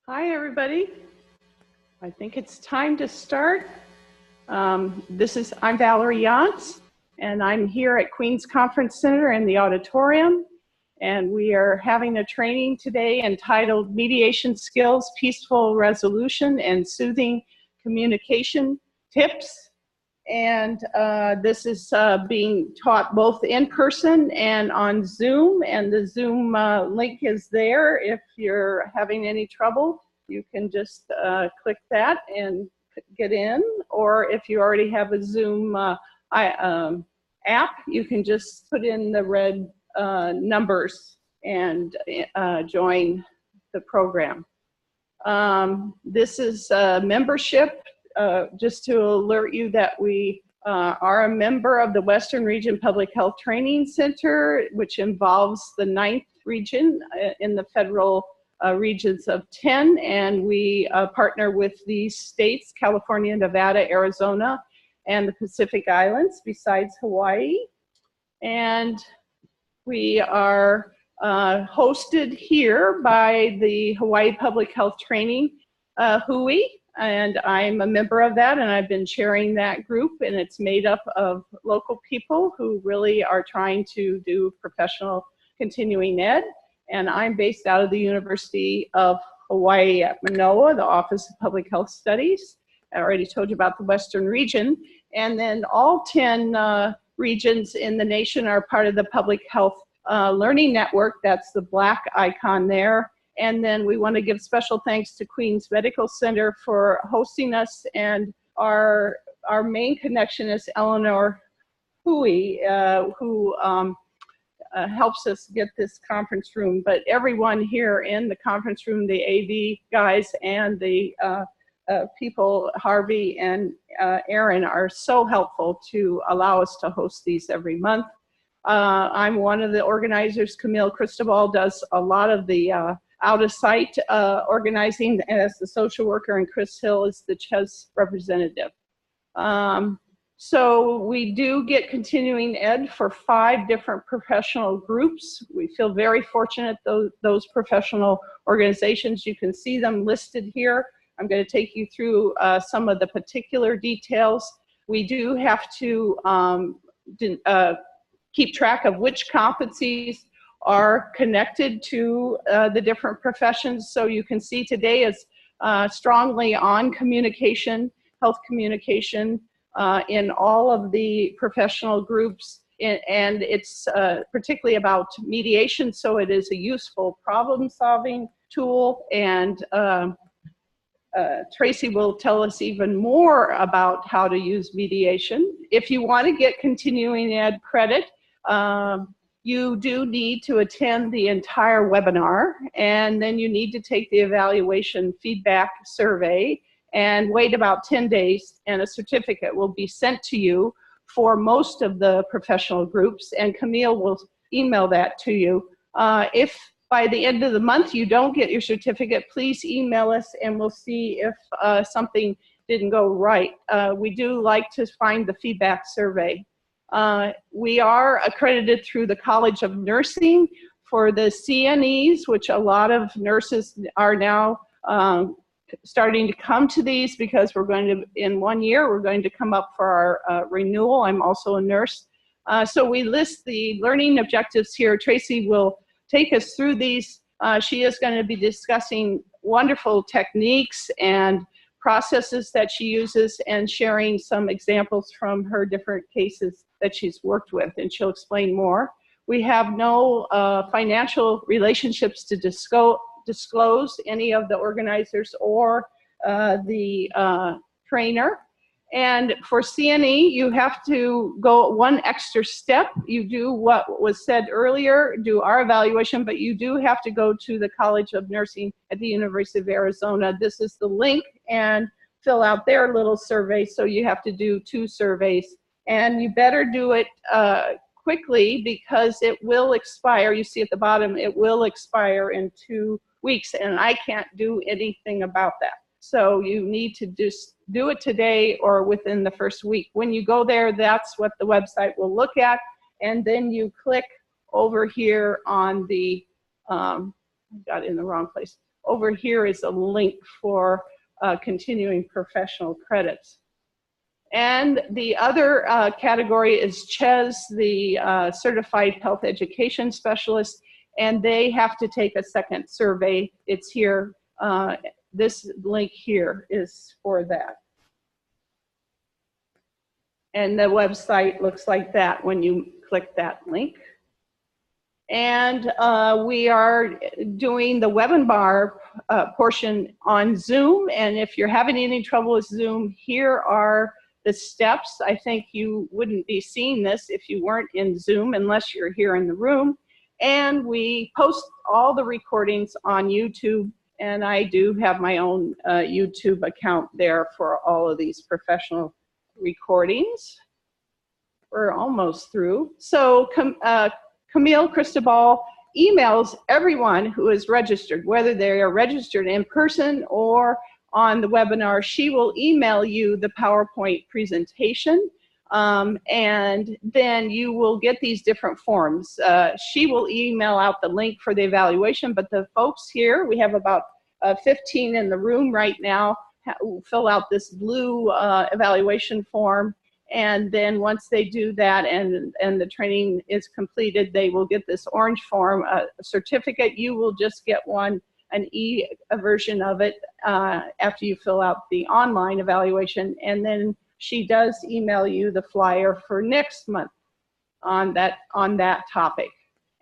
Hi, everybody. I think it's time to start. I'm Valerie Yantz, and I'm here at Queens Conference Center in the auditorium. And we are having a training today entitled Mediation Skills, Peaceful Resolution, and Soothing Communication Tips. And this is being taught both in person and on Zoom. And the Zoom link is there. If you're having any trouble, you can just click that and get in. Or if you already have a Zoom app, you can just put in the red numbers and join the program. This is membership. Just to alert you that we are a member of the Western Region Public Health Training Center, which involves the 9th region in the federal regions of 10, and we partner with these states, California, Nevada, Arizona, and the Pacific Islands, besides Hawaii. And we are hosted here by the Hawaii Public Health Training, HUI, and I'm a member of that, and I've been chairing that group, and it's made up of local people who really are trying to do professional continuing ed. And I'm based out of the University of Hawaii at Manoa, the Office of Public Health Studies. I already told you about the Western region. And then all 10 regions in the nation are part of the Public Health Learning Network. That's the black icon there. And then we want to give special thanks to Queens Medical Center for hosting us. And our main connection is Eleanor Hui, who helps us get this conference room. But everyone here in the conference room, the AV guys and the people, Harvey and Aaron, are so helpful to allow us to host these every month. I'm one of the organizers. Camille Cristobal does a lot of the out-of-site organizing as the social worker, and Chris Hill is the CHES representative. So we do get continuing ed for 5 different professional groups. We feel very fortunate those professional organizations. You can see them listed here. I'm going to take you through some of the particular details. We do have to keep track of which competencies are connected to the different professions. So you can see today is strongly on communication, health communication in all of the professional groups. And it's particularly about mediation, so it is a useful problem-solving tool. And Tracy will tell us even more about how to use mediation. If you want to get continuing ed credit, you do need to attend the entire webinar, and then you need to take the evaluation feedback survey and wait about 10 days, and a certificate will be sent to you for most of the professional groups, and Camille will email that to you. If by the end of the month you don't get your certificate, please email us and we'll see if something didn't go right. We do like to find the feedback survey. We are accredited through the College of Nursing for the CNEs, which a lot of nurses are now starting to come to these, because we're going to, in 1 year, we're going to come up for our renewal. I'm also a nurse. So we list the learning objectives here. Tracy will take us through these. She is going to be discussing wonderful techniques and processes that she uses and sharing some examples from her different cases that she's worked with, and she'll explain more. We have no financial relationships to disclose any of the organizers or the trainer. And for CNE, you have to go one extra step. You do what was said earlier, do our evaluation, but you do have to go to the College of Nursing at the University of Arizona. This is the link, and fill out their little survey. So you have to do 2 surveys, and you better do it quickly, because it will expire. You see at the bottom, it will expire in 2 weeks, and I can't do anything about that. So you need to just do it today or within the first week. When you go there, that's what the website will look at. And then you click over here on the, I got it in the wrong place, over here is a link for continuing professional credits. And the other category is CHES, the Certified Health Education Specialist, and they have to take a second survey. It's here. This link here is for that. And the website looks like that when you click that link. And we are doing the webinar portion on Zoom. And if you're having any trouble with Zoom, here are the steps. I think you wouldn't be seeing this if you weren't in Zoom unless you're here in the room. And we post all the recordings on YouTube. And I do have my own YouTube account there for all of these professional recordings. We're almost through. So Camille Cristobal emails everyone who is registered, whether they are registered in person or on the webinar. She will email you the PowerPoint presentation, and then you will get these different forms. She will email out the link for the evaluation, but the folks here, we have about 15 in the room right now, will fill out this blue evaluation form. And then once they do that and the training is completed, they will get this orange form, a certificate. You will just get an version of it after you fill out the online evaluation. And then she does email you the flyer for next month on that topic.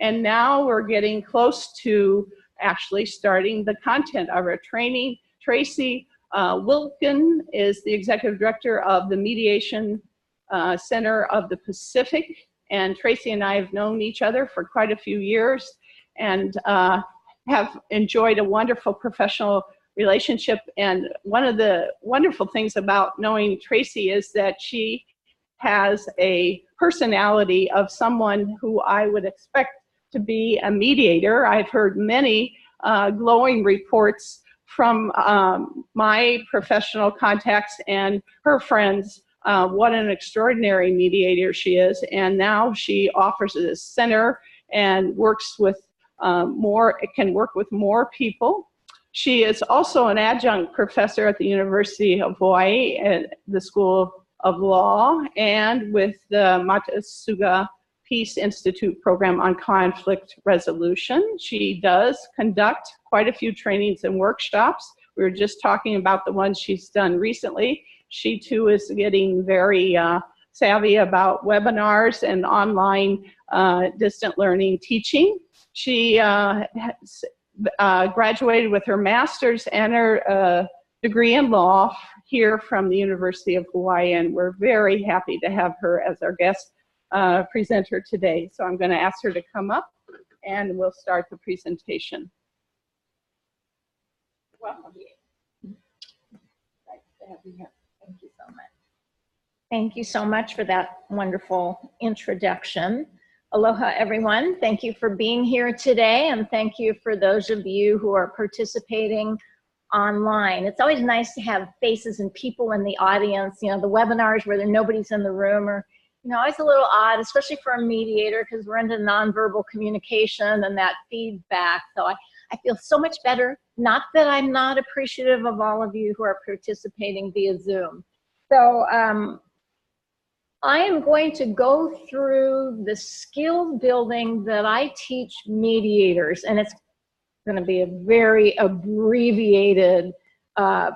And now we're getting close to actually starting the content of our training. Tracy Wilkin is the executive director of the Mediation Center of the Pacific, and Tracy and I have known each other for quite a few years and have enjoyed a wonderful professional relationship. And one of the wonderful things about knowing Tracy is that she has a personality of someone who I would expect to be a mediator. I've heard many glowing reports from my professional contacts and her friends. What an extraordinary mediator she is, and now she offers this center and works with can work with more people. She is also an adjunct professor at the University of Hawaii at the School of Law and with the Matasuga Peace Institute program on conflict resolution. She does conduct quite a few trainings and workshops. We were just talking about the ones she's done recently. She too is getting very savvy about webinars and online distant learning teaching. She graduated with her master's and her degree in law here from the University of Hawaii, and we're very happy to have her as our guest presenter today. So I'm going to ask her to come up and we'll start the presentation. Welcome. Nice to have you here. Thank you so much. Thank you so much for that wonderful introduction. Aloha, everyone. Thank you for being here today, and thank you for those of you who are participating online. It's always nice to have faces and people in the audience. You know, the webinars where nobody's in the room are, always a little odd, especially for a mediator, because we're into nonverbal communication and that feedback. So I feel so much better. Not that I'm not appreciative of all of you who are participating via Zoom. So I am going to go through the skill building that I teach mediators, and it's going to be a very abbreviated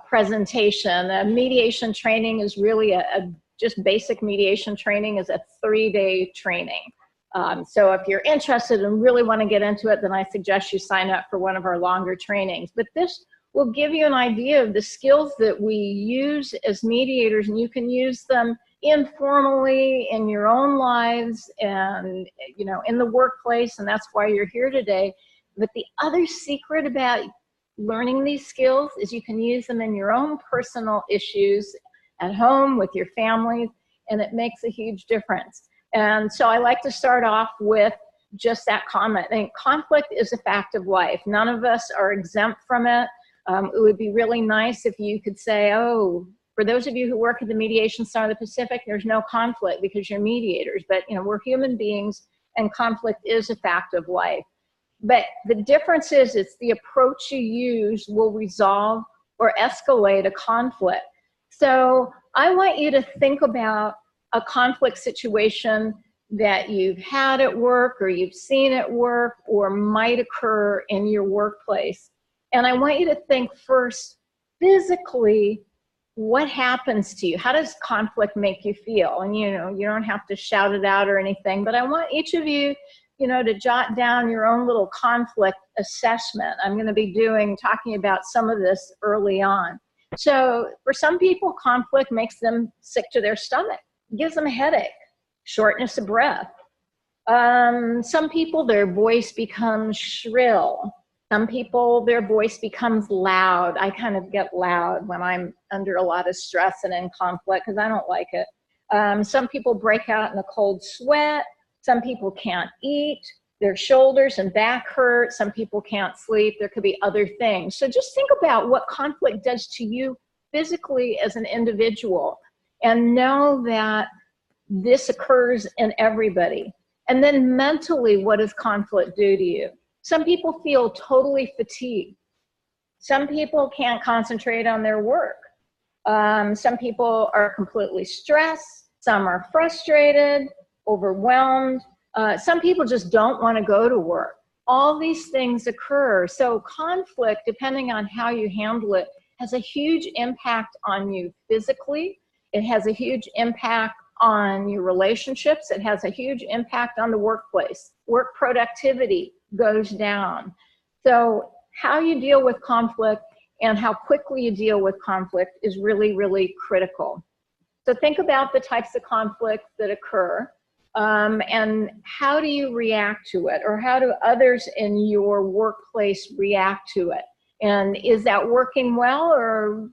presentation. Mediation training is really just basic mediation training is a 3-day training. So if you're interested and really want to get into it, then I suggest you sign up for one of our longer trainings. But this will give you an idea of the skills that we use as mediators, and you can use them informally in your own lives and, in the workplace, and that's why you're here today. But the other secret about learning these skills is you can use them in your own personal issues at home with your family, and it makes a huge difference. And so I like to start off with just that comment. I think conflict is a fact of life. None of us are exempt from it. It would be really nice if you could say, oh, for those of you who work at the Mediation Center of the Pacific, there's no conflict because you're mediators. But we're human beings, and conflict is a fact of life. But the difference is it's the approach you use will resolve or escalate a conflict. So I want you to think about a conflict situation that you've had at work or you've seen at work or might occur in your workplace. And I want you to think first, physically, what happens to you? How does conflict make you feel? And you don't have to shout it out or anything, but I want each of you, to jot down your own little conflict assessment. I'm going to be talking about some of this early on. So for some people, conflict makes them sick to their stomach, gives them a headache, shortness of breath. Some people, their voice becomes shrill. Some people, their voice becomes loud. I kind of get loud when I'm under a lot of stress and in conflict because I don't like it. Some people break out in a cold sweat. Some people can't eat. Their shoulders and back hurt. Some people can't sleep. There could be other things. So just think about what conflict does to you physically as an individual and know that this occurs in everybody. And then mentally, what does conflict do to you? Some people feel totally fatigued. Some people can't concentrate on their work. Some people are completely stressed. Some are frustrated, overwhelmed. Some people just don't want to go to work. All these things occur. So conflict, depending on how you handle it, has a huge impact on you physically. It has a huge impact on your relationships. It has a huge impact on the workplace. Work productivity goes down. So how you deal with conflict and how quickly you deal with conflict is really, really critical. So think about the types of conflicts that occur and how do you react to it, or how do others in your workplace react to it? And is that working well, or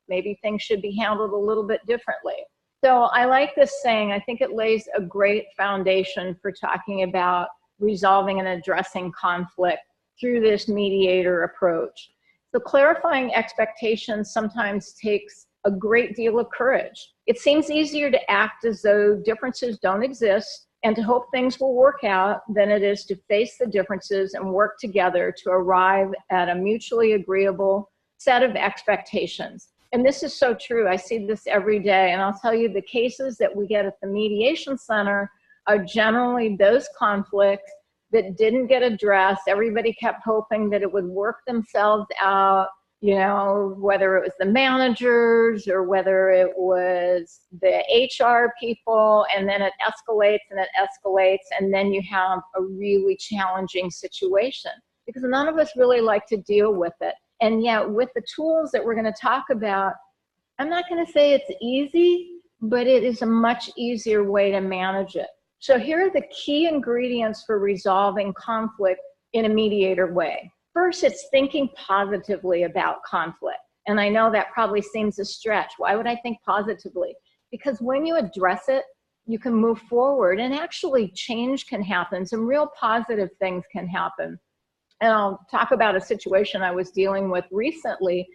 maybe things should be handled a little bit differently? So I like this saying. I think it lays a great foundation for talking about resolving and addressing conflict through this mediator approach. So clarifying expectations sometimes takes a great deal of courage. It seems easier to act as though differences don't exist and to hope things will work out than it is to face the differences and work together to arrive at a mutually agreeable set of expectations. And this is so true. I see this every day. And I'll tell you, the cases that we get at the Mediation Center are generally those conflicts that didn't get addressed. Everybody kept hoping that it would work themselves out, whether it was the managers or whether it was the HR people, and then it escalates and it escalates, and then you have a really challenging situation because none of us really like to deal with it. And yet with the tools that we're going to talk about, I'm not going to say it's easy, but it is a much easier way to manage it. So here are the key ingredients for resolving conflict in a mediator way. First, it's thinking positively about conflict. And I know that probably seems a stretch. Why would I think positively? Because when you address it, you can move forward and actually change can happen. Some real positive things can happen. And I'll talk about a situation I was dealing with recently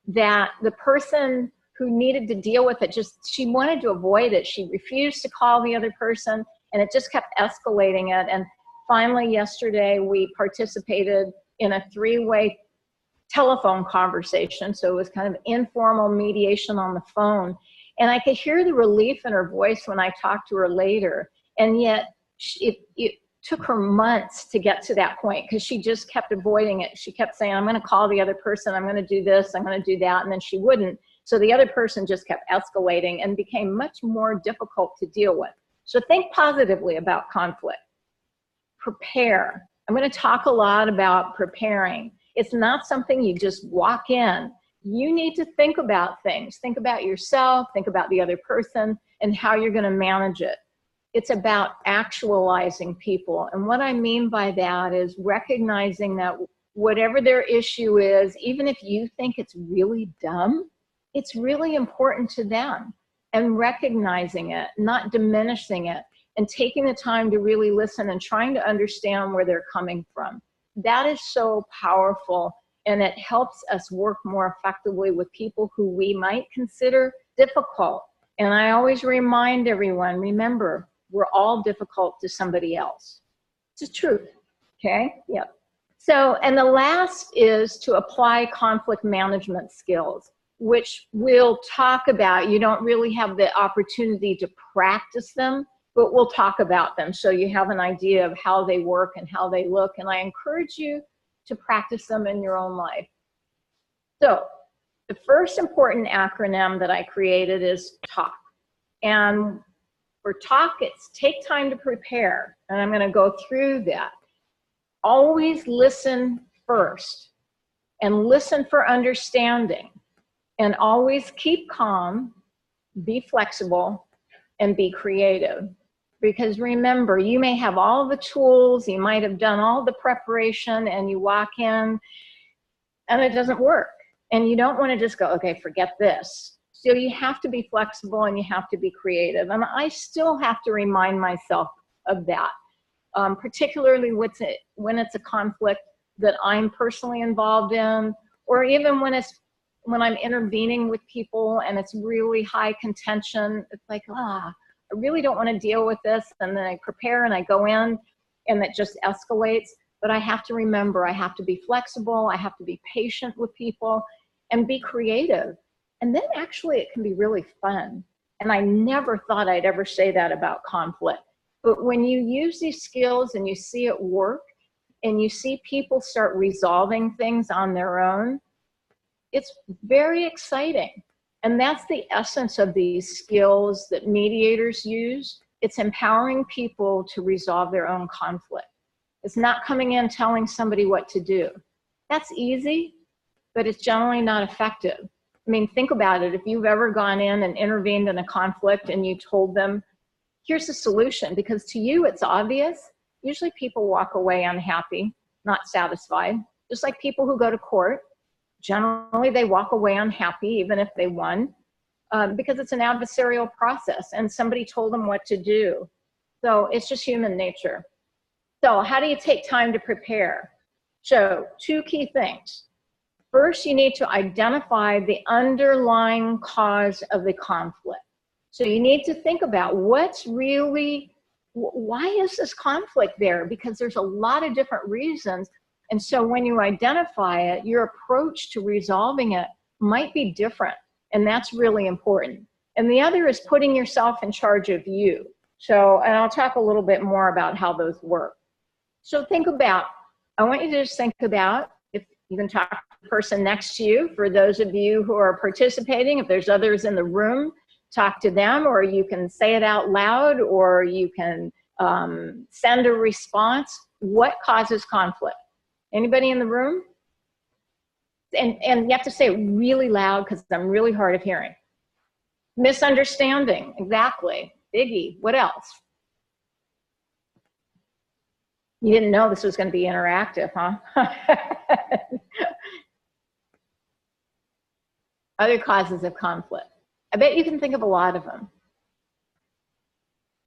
that the person who needed to deal with it, she wanted to avoid it. She refused to call the other person, and it just kept escalating it. And finally, yesterday, we participated in a three-way telephone conversation. So it was kind of informal mediation on the phone. And I could hear the relief in her voice when I talked to her later. And yet it took her months to get to that point because she just kept avoiding it. She kept saying, I'm going to call the other person. I'm going to do this. I'm going to do that. And then she wouldn't. So the other person just kept escalating and became much more difficult to deal with. So think positively about conflict. Prepare. I'm going to talk a lot about preparing. It's not something you just walk in. You need to think about things. Think about yourself, think about the other person, and how you're going to manage it. It's about actualizing people. And what I mean by that is recognizing that whatever their issue is, even if you think it's really dumb, it's really important to them. And recognizing it, not diminishing it, and taking the time to really listen and trying to understand where they're coming from. That is so powerful, and it helps us work more effectively with people who we might consider difficult. And I always remind everyone, remember, we're all difficult to somebody else. It's the truth, okay? Yep. So, and the last is to apply conflict management skills, which we'll talk about. You don't really have the opportunity to practice them, but we'll talk about them so you have an idea of how they work and how they look. And I encourage you to practice them in your own life. So the first important acronym that I created is TALK. And for TALK, it's take time to prepare. And I'm going to go through that. Always listen first and listen for understanding. And always keep calm, be flexible, and be creative. Because remember, you may have all the tools, you might have done all the preparation, and you walk in and it doesn't work. And you don't want to just go, okay, forget this. So you have to be flexible and you have to be creative. And I still have to remind myself of that, particularly when it's a conflict that I'm personally involved in, or even when I'm intervening with people and it's really high contention. It's like, I really don't want to deal with this. And then I prepare and I go in and it just escalates. But I have to remember, I have to be flexible. I have to be patient with people and be creative. And then actually it can be really fun. And I never thought I'd ever say that about conflict. But when you use these skills and you see it work and you see people start resolving things on their own, it's very exciting. And that's the essence of these skills that mediators use. It's empowering people to resolve their own conflict. It's not coming in telling somebody what to do. That's easy, but it's generally not effective. I mean, think about it. If you've ever gone in and intervened in a conflict and you told them, here's the solution, because to you it's obvious, usually people walk away unhappy, not satisfied. Just like people who go to court, generally they walk away unhappy even if they won, because it's an adversarial process and somebody told them what to do. So it's just human nature. So how do you take time to prepare? So 2 key things. First, you need to identify the underlying cause of the conflict. So you need to think about why is this conflict there? Because there's a lot of different reasons. And so when you identify it, your approach to resolving it might be different. And that's really important. And the other is putting yourself in charge of you. So, and I'll talk a little bit more about how those work. So I want you to just think about, if you can talk to the person next to you, for those of you who are participating, if there's others in the room, talk to them, or you can say it out loud, or you can send a response. What causes conflict? Anybody in the room? And you have to say it really loud because I'm really hard of hearing. Misunderstanding, exactly. Biggie, what else? You didn't know this was going to be interactive, huh? Other causes of conflict. I bet you can think of a lot of them.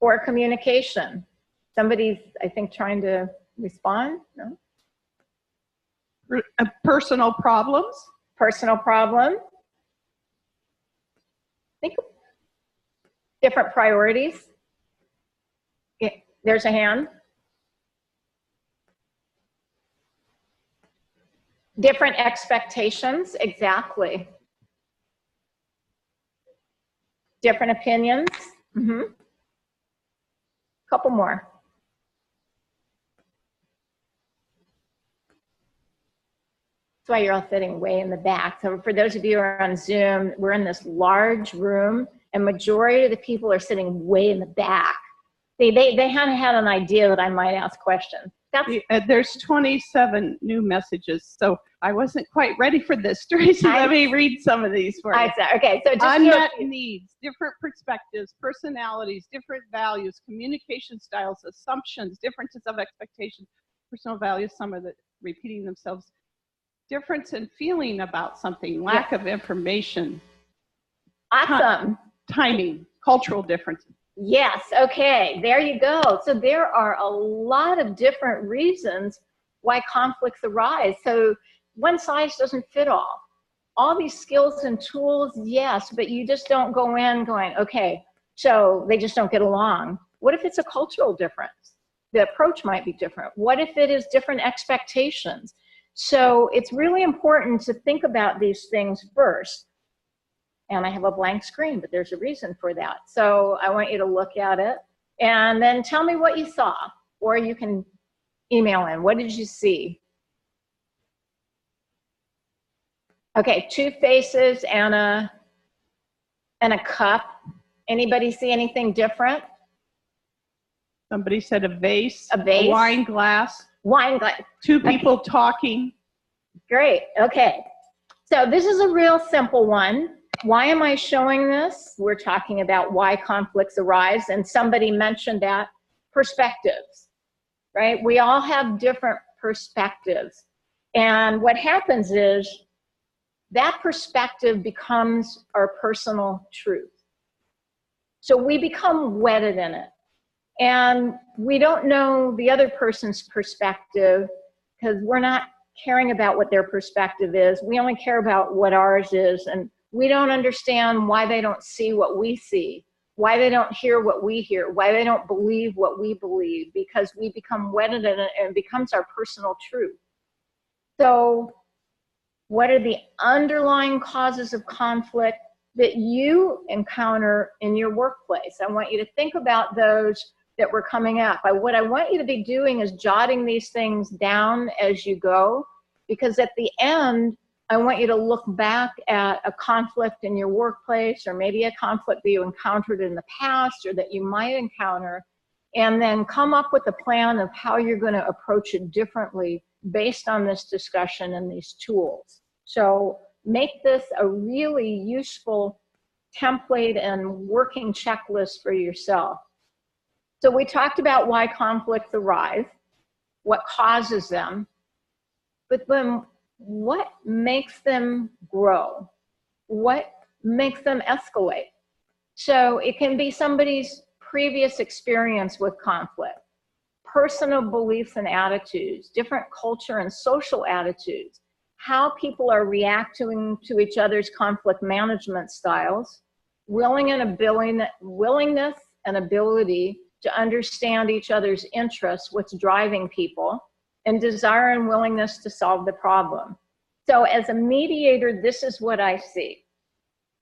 Poor communication. Somebody's, I think, trying to respond, no? Personal problems. Personal problem. Think of different priorities. Yeah, there's a hand. Different expectations, exactly. Different opinions. Couple more. That's why you're all sitting way in the back. So for those of you who are on Zoom, we're in this large room and majority of the people are sitting way in the back. They hadn't had an idea that I might ask questions. There's 27 new messages, so I wasn't quite ready for this, Tracy. Let me read some of these for you. Okay, so just unmet needs, different perspectives, personalities, different values, communication styles, assumptions, differences of expectations, personal values, some of the repeating themselves, difference in feeling about something, lack of information. Awesome. Timing, cultural differences. Yes, okay, there you go. So there are a lot of different reasons why conflicts arise. So one size doesn't fit all. All these skills and tools, yes, but you just don't go in going, okay, so they just don't get along. What if it's a cultural difference? the approach might be different. What if it is different expectations? So it's really important to think about these things first. And I have a blank screen, but there's a reason for that. So I want you to look at it and then tell me what you saw, or you can email in. What did you see? Okay, two faces and a cup. Anybody see anything different? Somebody said a vase. A vase. A wine glass. Wine glass. Two people talking. Great, okay. So this is a real simple one. Why am I showing this? We're talking about why conflicts arise, and somebody mentioned that, perspectives, right? We all have different perspectives. And what happens is that perspective becomes our personal truth. So we become wedded in it. And we don't know the other person's perspective because we're not caring about what their perspective is. We only care about what ours is. And we don't understand why they don't see what we see, why they don't hear what we hear, why they don't believe what we believe, because we become wedded in it and it becomes our personal truth. So what are the underlying causes of conflict that you encounter in your workplace? I want you to think about those that were coming up. What I want you to be doing is jotting these things down as you go, because at the end, I want you to look back at a conflict in your workplace, or maybe a conflict that you encountered in the past or that you might encounter, and then come up with a plan of how you're going to approach it differently based on this discussion and these tools. So make this a really useful template and working checklist for yourself. So we talked about why conflicts arise, what causes them, but then what makes them grow? What makes them escalate? So it can be somebody's previous experience with conflict, personal beliefs and attitudes, different culture and social attitudes, how people are reacting to each other's conflict management styles, willingness and ability to understand each other's interests, what's driving people, and desire and willingness to solve the problem. So as a mediator, this is what I see.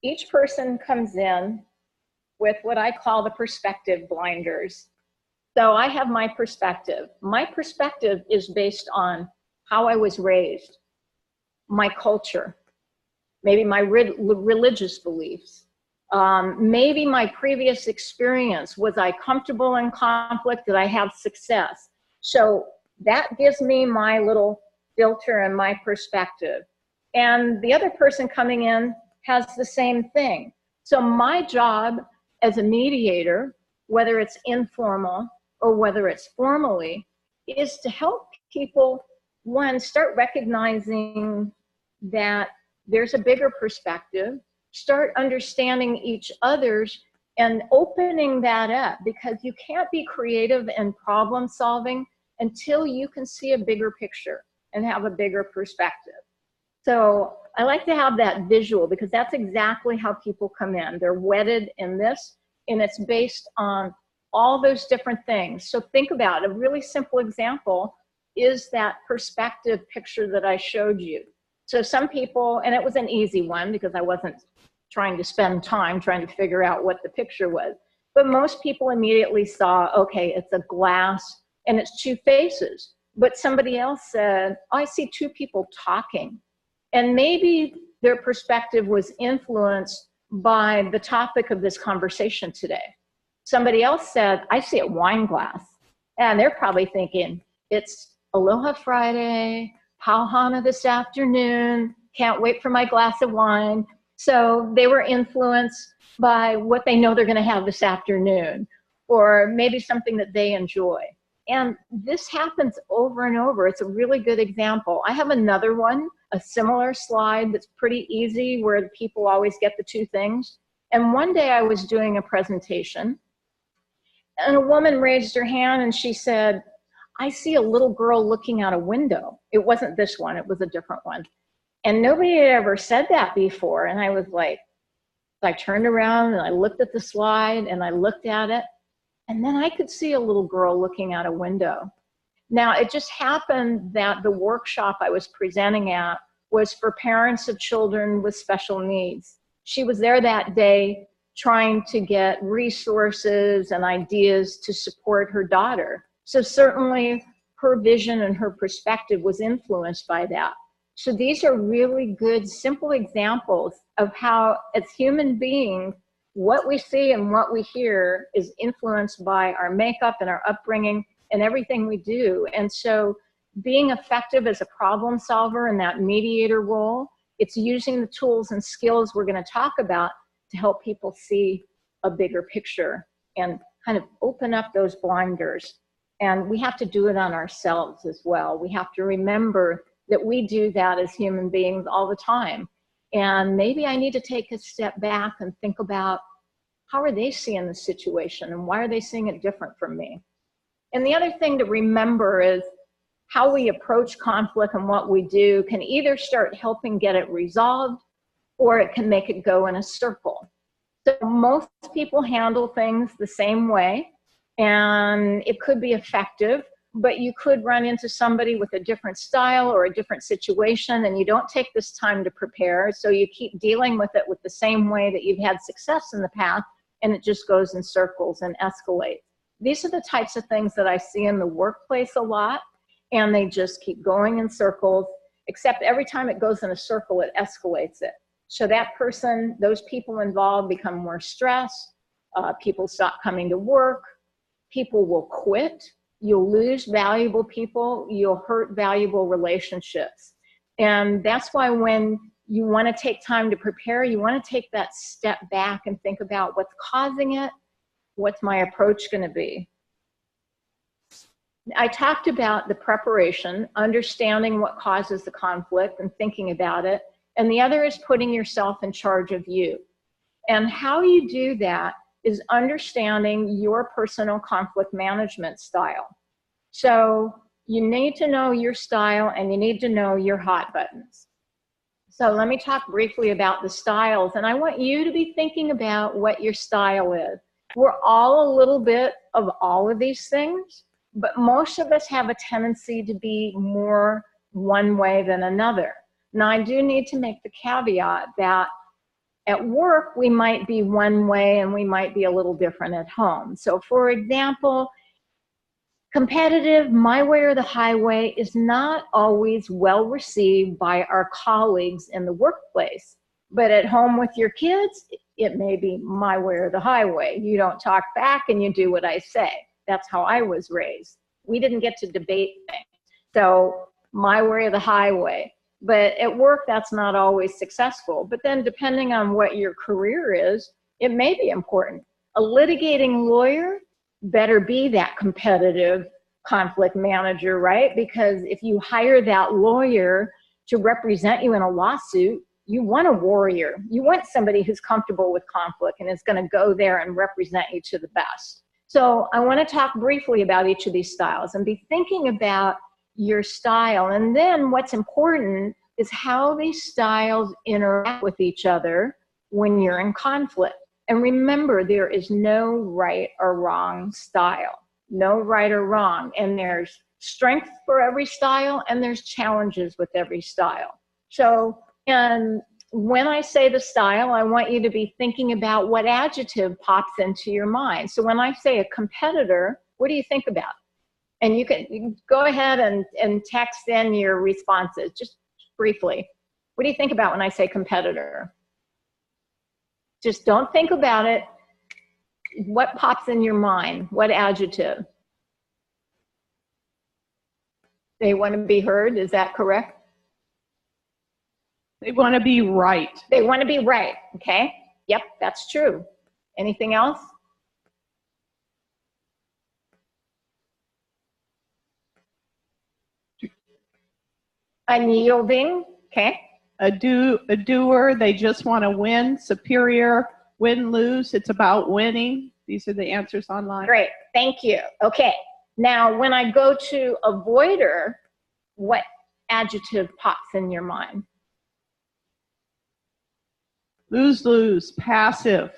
Each person comes in with what I call the perspective blinders. So I have my perspective. My perspective is based on how I was raised, my culture, maybe my religious beliefs, maybe my previous experience. Was I comfortable in conflict? Did I have success? So that gives me my little filter and my perspective. And the other person coming in has the same thing. So my job as a mediator, whether it's informal or whether it's formally, is to help people, one, start recognizing that there's a bigger perspective, start understanding each other's and opening that up, because you can't be creative and problem solving until you can see a bigger picture and have a bigger perspective. So I like to have that visual, because that's exactly how people come in. They're wedded in this, and it's based on all those different things. So think about a really simple example is that perspective picture that I showed you. So some people, and it was an easy one because I wasn't trying to spend time trying to figure out what the picture was, but most people immediately saw, okay, it's a glass and it's two faces. But somebody else said, oh, I see two people talking. And maybe their perspective was influenced by the topic of this conversation today. Somebody else said, I see a wine glass. And they're probably thinking, it's Aloha Friday, Pauhana this afternoon, can't wait for my glass of wine. So they were influenced by what they know they're going to have this afternoon, or maybe something that they enjoy. And this happens over and over. It's a really good example. I have another one, a similar slide that's pretty easy, where people always get the two things. And one day I was doing a presentation, and a woman raised her hand and she said, I see a little girl looking out a window. It wasn't this one, it was a different one. And nobody had ever said that before. And I was like, I turned around and I looked at the slide and I looked at it. And then I could see a little girl looking out a window. Now, it just happened that the workshop I was presenting at was for parents of children with special needs. She was there that day trying to get resources and ideas to support her daughter. So certainly her vision and her perspective was influenced by that. So these are really good, simple examples of how, as human beings, what we see and what we hear is influenced by our makeup and our upbringing and everything we do. And so being effective as a problem solver in that mediator role, it's using the tools and skills we're going to talk about to help people see a bigger picture and kind of open up those blinders. And we have to do it on ourselves as well. We have to remember that we do that as human beings all the time. And maybe I need to take a step back and think about, how are they seeing the situation and why are they seeing it different from me? And the other thing to remember is how we approach conflict and what we do can either start helping get it resolved, or it can make it go in a circle. So most people handle things the same way, and it could be effective, but you could run into somebody with a different style or a different situation, and you don't take this time to prepare, so you keep dealing with it with the same way that you've had success in the past, and it just goes in circles and escalates. These are the types of things that I see in the workplace a lot, and they just keep going in circles, except every time it goes in a circle, it escalates it. So that person, those people involved become more stressed, people stop coming to work, people will quit, you'll lose valuable people, you'll hurt valuable relationships. And that's why when you want to take time to prepare, you want to take that step back and think about what's causing it, what's my approach going to be. I talked about the preparation, understanding what causes the conflict and thinking about it. And the other is putting yourself in charge of you. And how you do that is understanding your personal conflict management style. So you need to know your style and you need to know your hot buttons. So let me talk briefly about the styles. And I want you to be thinking about what your style is. We're all a little bit of all of these things, but most of us have a tendency to be more one way than another. Now, I do need to make the caveat that at work, we might be one way and we might be a little different at home. So for example, competitive, my way or the highway is not always well received by our colleagues in the workplace. But at home with your kids, it may be my way or the highway. You don't talk back and you do what I say. That's how I was raised. We didn't get to debate things. So my way or the highway. But at work, that's not always successful. But then depending on what your career is, it may be important. A litigating lawyer better be that competitive conflict manager, right? Because if you hire that lawyer to represent you in a lawsuit, you want a warrior. You want somebody who's comfortable with conflict and is going to go there and represent you to the best. So I want to talk briefly about each of these styles and be thinking about your style. And then what's important is how these styles interact with each other when you're in conflict. And remember, there is no right or wrong style. No right or wrong. And there's strength for every style and there's challenges with every style. So, and when I say the style, I want you to be thinking about what adjective pops into your mind. So when I say a competitor, what do you think about? And you can go ahead and text in your responses, just briefly. What do you think about when I say competitor? Just don't think about it. What pops in your mind? What adjective? They want to be heard, is that correct? They want to be right. They want to be right, okay? Yep, that's true. Anything else? Unyielding, okay? A doer, they just want to win. Superior, win, lose, it's about winning. These are the answers online. Great, thank you. Okay, now when I go to avoider, what adjective pops in your mind? Lose, lose, passive.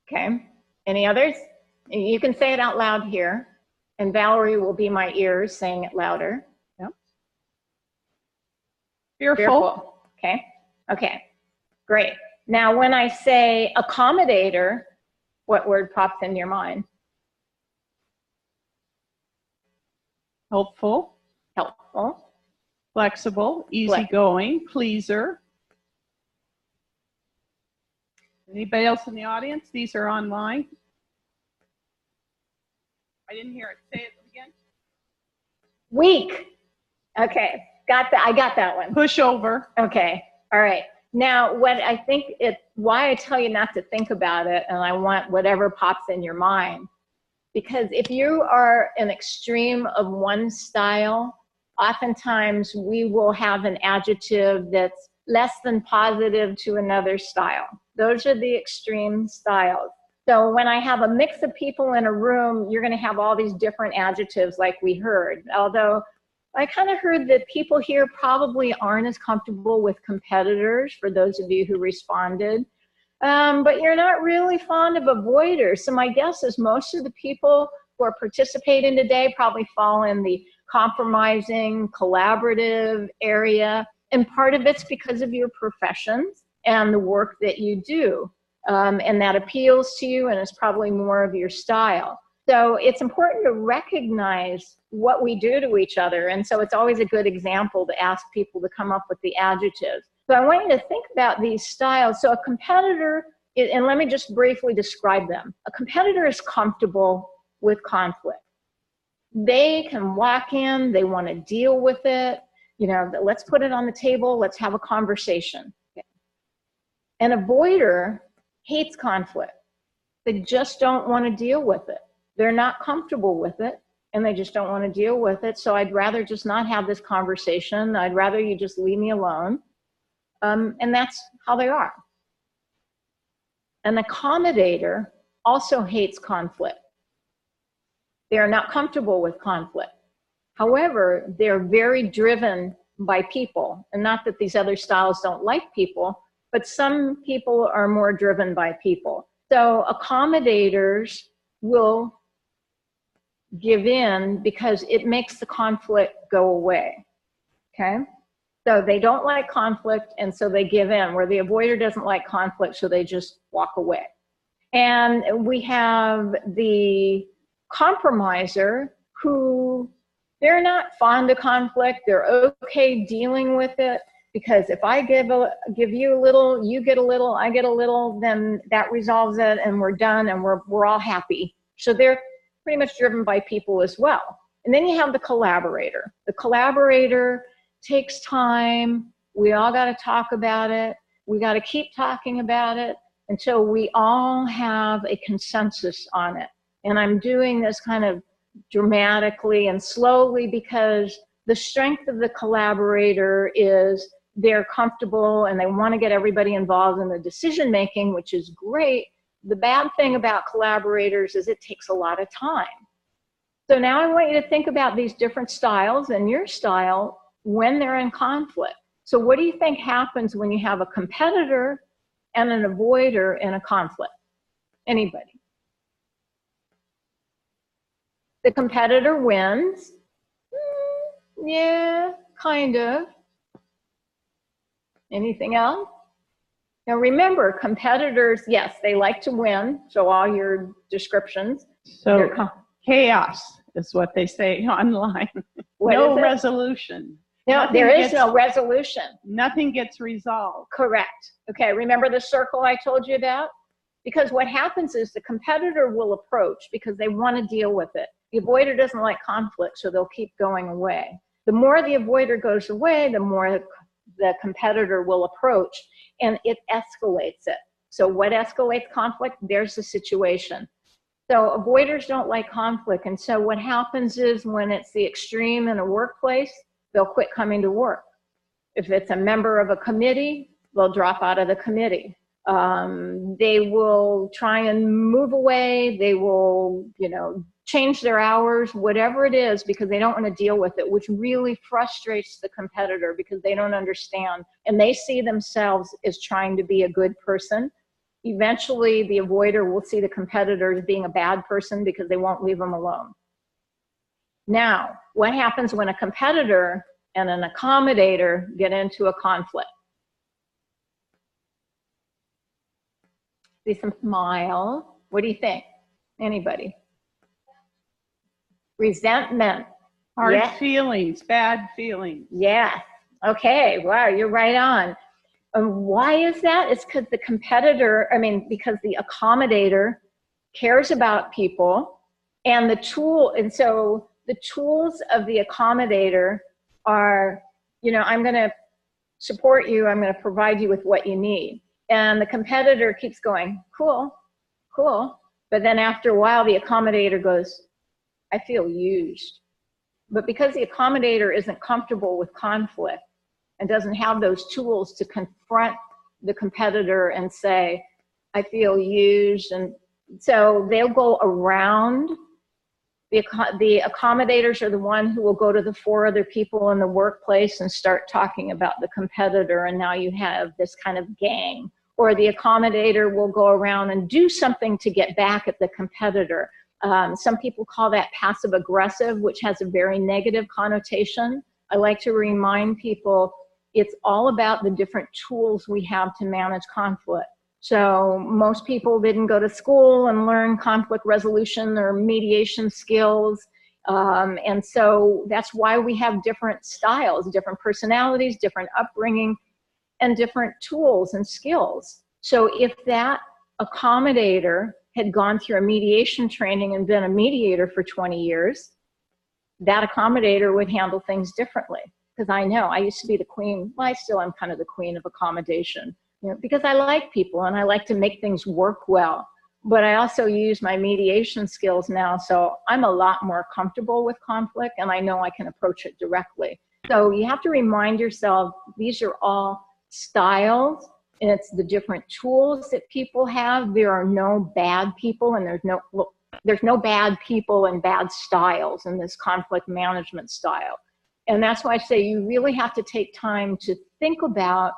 Okay, Any others? You can say it out loud here, and Valerie will be my ears saying it louder. Yep. Fearful. Fearful. Okay. Okay. Great. Now, when I say accommodator, what word pops in your mind? Helpful. Helpful. Flexible. Easygoing. Pleaser. Anybody else in the audience? These are online. I didn't hear it. Say it again. Weak. Okay. Got that. I got that one. Pushover. Okay. All right. Now, what I think why I tell you not to think about it, and I want whatever pops in your mind, because if you are an extreme of one style, oftentimes we will have an adjective that's less than positive to another style. Those are the extreme styles. So when I have a mix of people in a room, you're going to have all these different adjectives like we heard. Although I kind of heard that people here probably aren't as comfortable with competitors, for those of you who responded. But you're not really fond of avoiders. So my guess is most of the people who are participating today probably fall in the compromising, collaborative area. And part of it's because of your professions and the work that you do. And that appeals to you and is probably more of your style. So it's important to recognize what we do to each other. And so it's always a good example to ask people to come up with the adjectives. So I want you to think about these styles. So a competitor, and let me just briefly describe them. A competitor is comfortable with conflict. They can walk in, they want to deal with it. You know, let's put it on the table, let's have a conversation. An avoider hates conflict. They just don't want to deal with it. They're not comfortable with it, and they just don't want to deal with it. So I'd rather just not have this conversation. I'd rather you just leave me alone. And that's how they are. An accommodator also hates conflict. They are not comfortable with conflict. However, they're very driven by people. And not that these other styles don't like people, but some people are more driven by people. So accommodators will give in because it makes the conflict go away, okay? So they don't like conflict, and so they give in, where the avoider doesn't like conflict, so they just walk away. And we have the compromiser, who they're not fond of conflict. They're okay dealing with it, because if I give you a little, you get a little, I get a little, then that resolves it, and we're done, and we're all happy. So they're pretty much driven by people as well. And then you have the collaborator. The collaborator takes time. We all got to talk about it. We got to keep talking about it until we all have a consensus on it. And I'm doing this kind of dramatically and slowly because the strength of the collaborator is they're comfortable and they want to get everybody involved in the decision making, which is great. The bad thing about collaborators is it takes a lot of time. So now I want you to think about these different styles and your style when they're in conflict. So what do you think happens when you have a competitor and an avoider in a conflict? Anybody? The competitor wins. Yeah, kind of. Anything else? Now remember, competitors, yes, they like to win. So all your descriptions. So chaos is what they say online. No resolution. No, there is no resolution. Nothing gets resolved. Correct. Okay, remember the circle I told you about? Because what happens is the competitor will approach because they want to deal with it. The avoider doesn't like conflict, so they'll keep going away. The more the avoider goes away, the more the competitor will approach, and it escalates it. So what escalates conflict? There's the situation. So avoiders don't like conflict, and so what happens is when it's the extreme in a workplace, they'll quit coming to work. If it's a member of a committee, they'll drop out of the committee. They will try and move away. They will, change their hours, whatever it is, because they don't want to deal with it, which really frustrates the competitor because they don't understand. And they see themselves as trying to be a good person. eventually the avoider will see the competitor as being a bad person because they won't leave them alone. Now, what happens when a competitor and an accommodator get into a conflict? See some smile. What do you think? Anybody? Resentment. Hard Yeah. feelings, bad feelings. Yeah. Okay. Wow, you're right on. And why is that? It's because the competitor, because the accommodator cares about people, and so the tools of the accommodator are, I'm going to support you, I'm going to provide you with what you need. And the competitor keeps going, cool, cool. But then after a while, the accommodator goes, I feel used. But because the accommodator isn't comfortable with conflict and doesn't have those tools to confront the competitor and say, I feel used, and so they'll go around. The accommodators are the one who will go to the 4 other people in the workplace and start talking about the competitor, and now you have this kind of gang. Or the accommodator will go around and do something to get back at the competitor. Some people call that passive aggressive, which has a very negative connotation. I like to remind people it's all about the different tools we have to manage conflict. So most people didn't go to school and learn conflict resolution or mediation skills. And so that's why we have different styles, different personalities, different upbringing, and different tools and skills. So if that accommodator had gone through a mediation training and been a mediator for 20 years, that accommodator would handle things differently. Because I know I used to be the queen, well, I still am kind of the queen of accommodation, because I like people and I like to make things work well. But I also use my mediation skills now, so I'm a lot more comfortable with conflict and I know I can approach it directly. So you have to remind yourself, these are all styles, and it's the different tools that people have. There are no bad people, and there's no bad people and bad styles in this conflict management style. And that's why I say you really have to take time to think about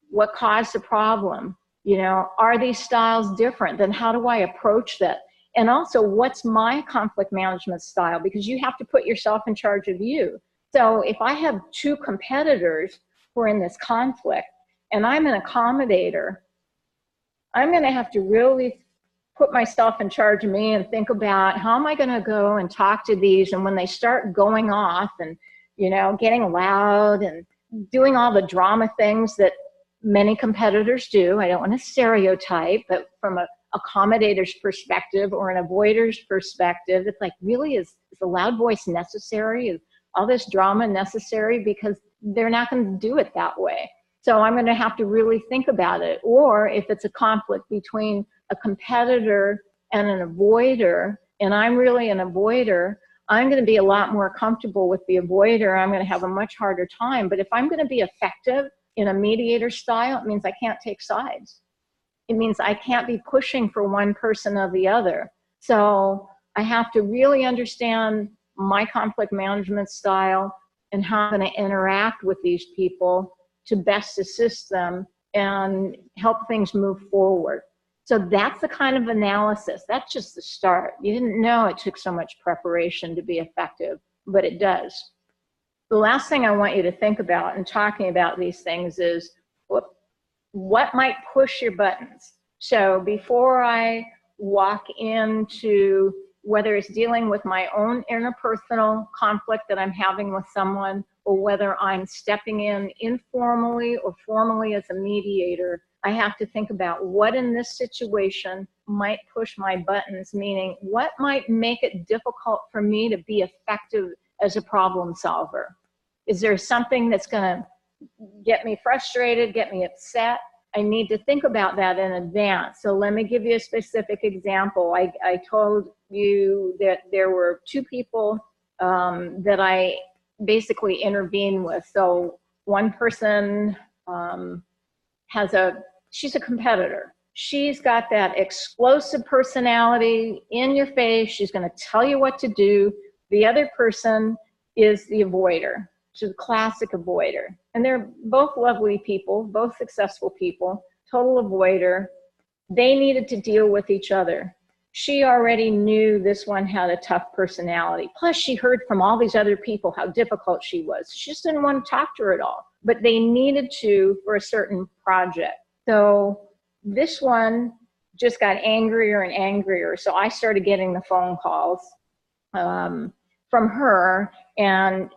what caused the problem. Are these styles different? Then how do I approach that? And also, what's my conflict management style? Because you have to put yourself in charge of you. So if I have 2 competitors who are in this conflict and I'm an accommodator, I'm going to have to really put myself in charge of me and think about how am I going to go and talk to these, and when they start going off and getting loud and doing all the drama things that many competitors do. I don't want to stereotype, but from an accommodator's perspective or an avoider's perspective, it's like, really, is a loud voice necessary? Is all this drama necessary? Because they're not going to do it that way. So I'm going to have to really think about it. Or if it's a conflict between a competitor and an avoider, and I'm really an avoider, I'm going to be a lot more comfortable with the avoider. I'm going to have a much harder time. But if I'm going to be effective in a mediator style, it means I can't take sides. It means I can't be pushing for one person or the other. So I have to really understand my conflict management style and how I'm going to interact with these people to best assist them and help things move forward. So that's the kind of analysis. That's just the start. You didn't know it took so much preparation to be effective, but it does. The last thing I want you to think about in talking about these things is what might push your buttons. So before I walk into whether it's dealing with my own interpersonal conflict that I'm having with someone, or whether I'm stepping in informally or formally as a mediator, I have to think about what in this situation might push my buttons, meaning what might make it difficult for me to be effective as a problem solver. Is there something that's going to get me frustrated, get me upset? I need to think about that in advance. So let me give you a specific example. I told you that there were 2 people that I basically intervened with. So one person she's a competitor. She's got that explosive personality, in your face. She's going to tell you what to do. The other person is the avoider. She's a classic avoider. And they're both lovely people, both successful people, total avoider. They needed to deal with each other. She already knew this one had a tough personality. Plus, she heard from all these other people how difficult she was. She just didn't want to talk to her at all. But they needed to for a certain project. So this one just got angrier and angrier. So I started getting the phone calls from her, and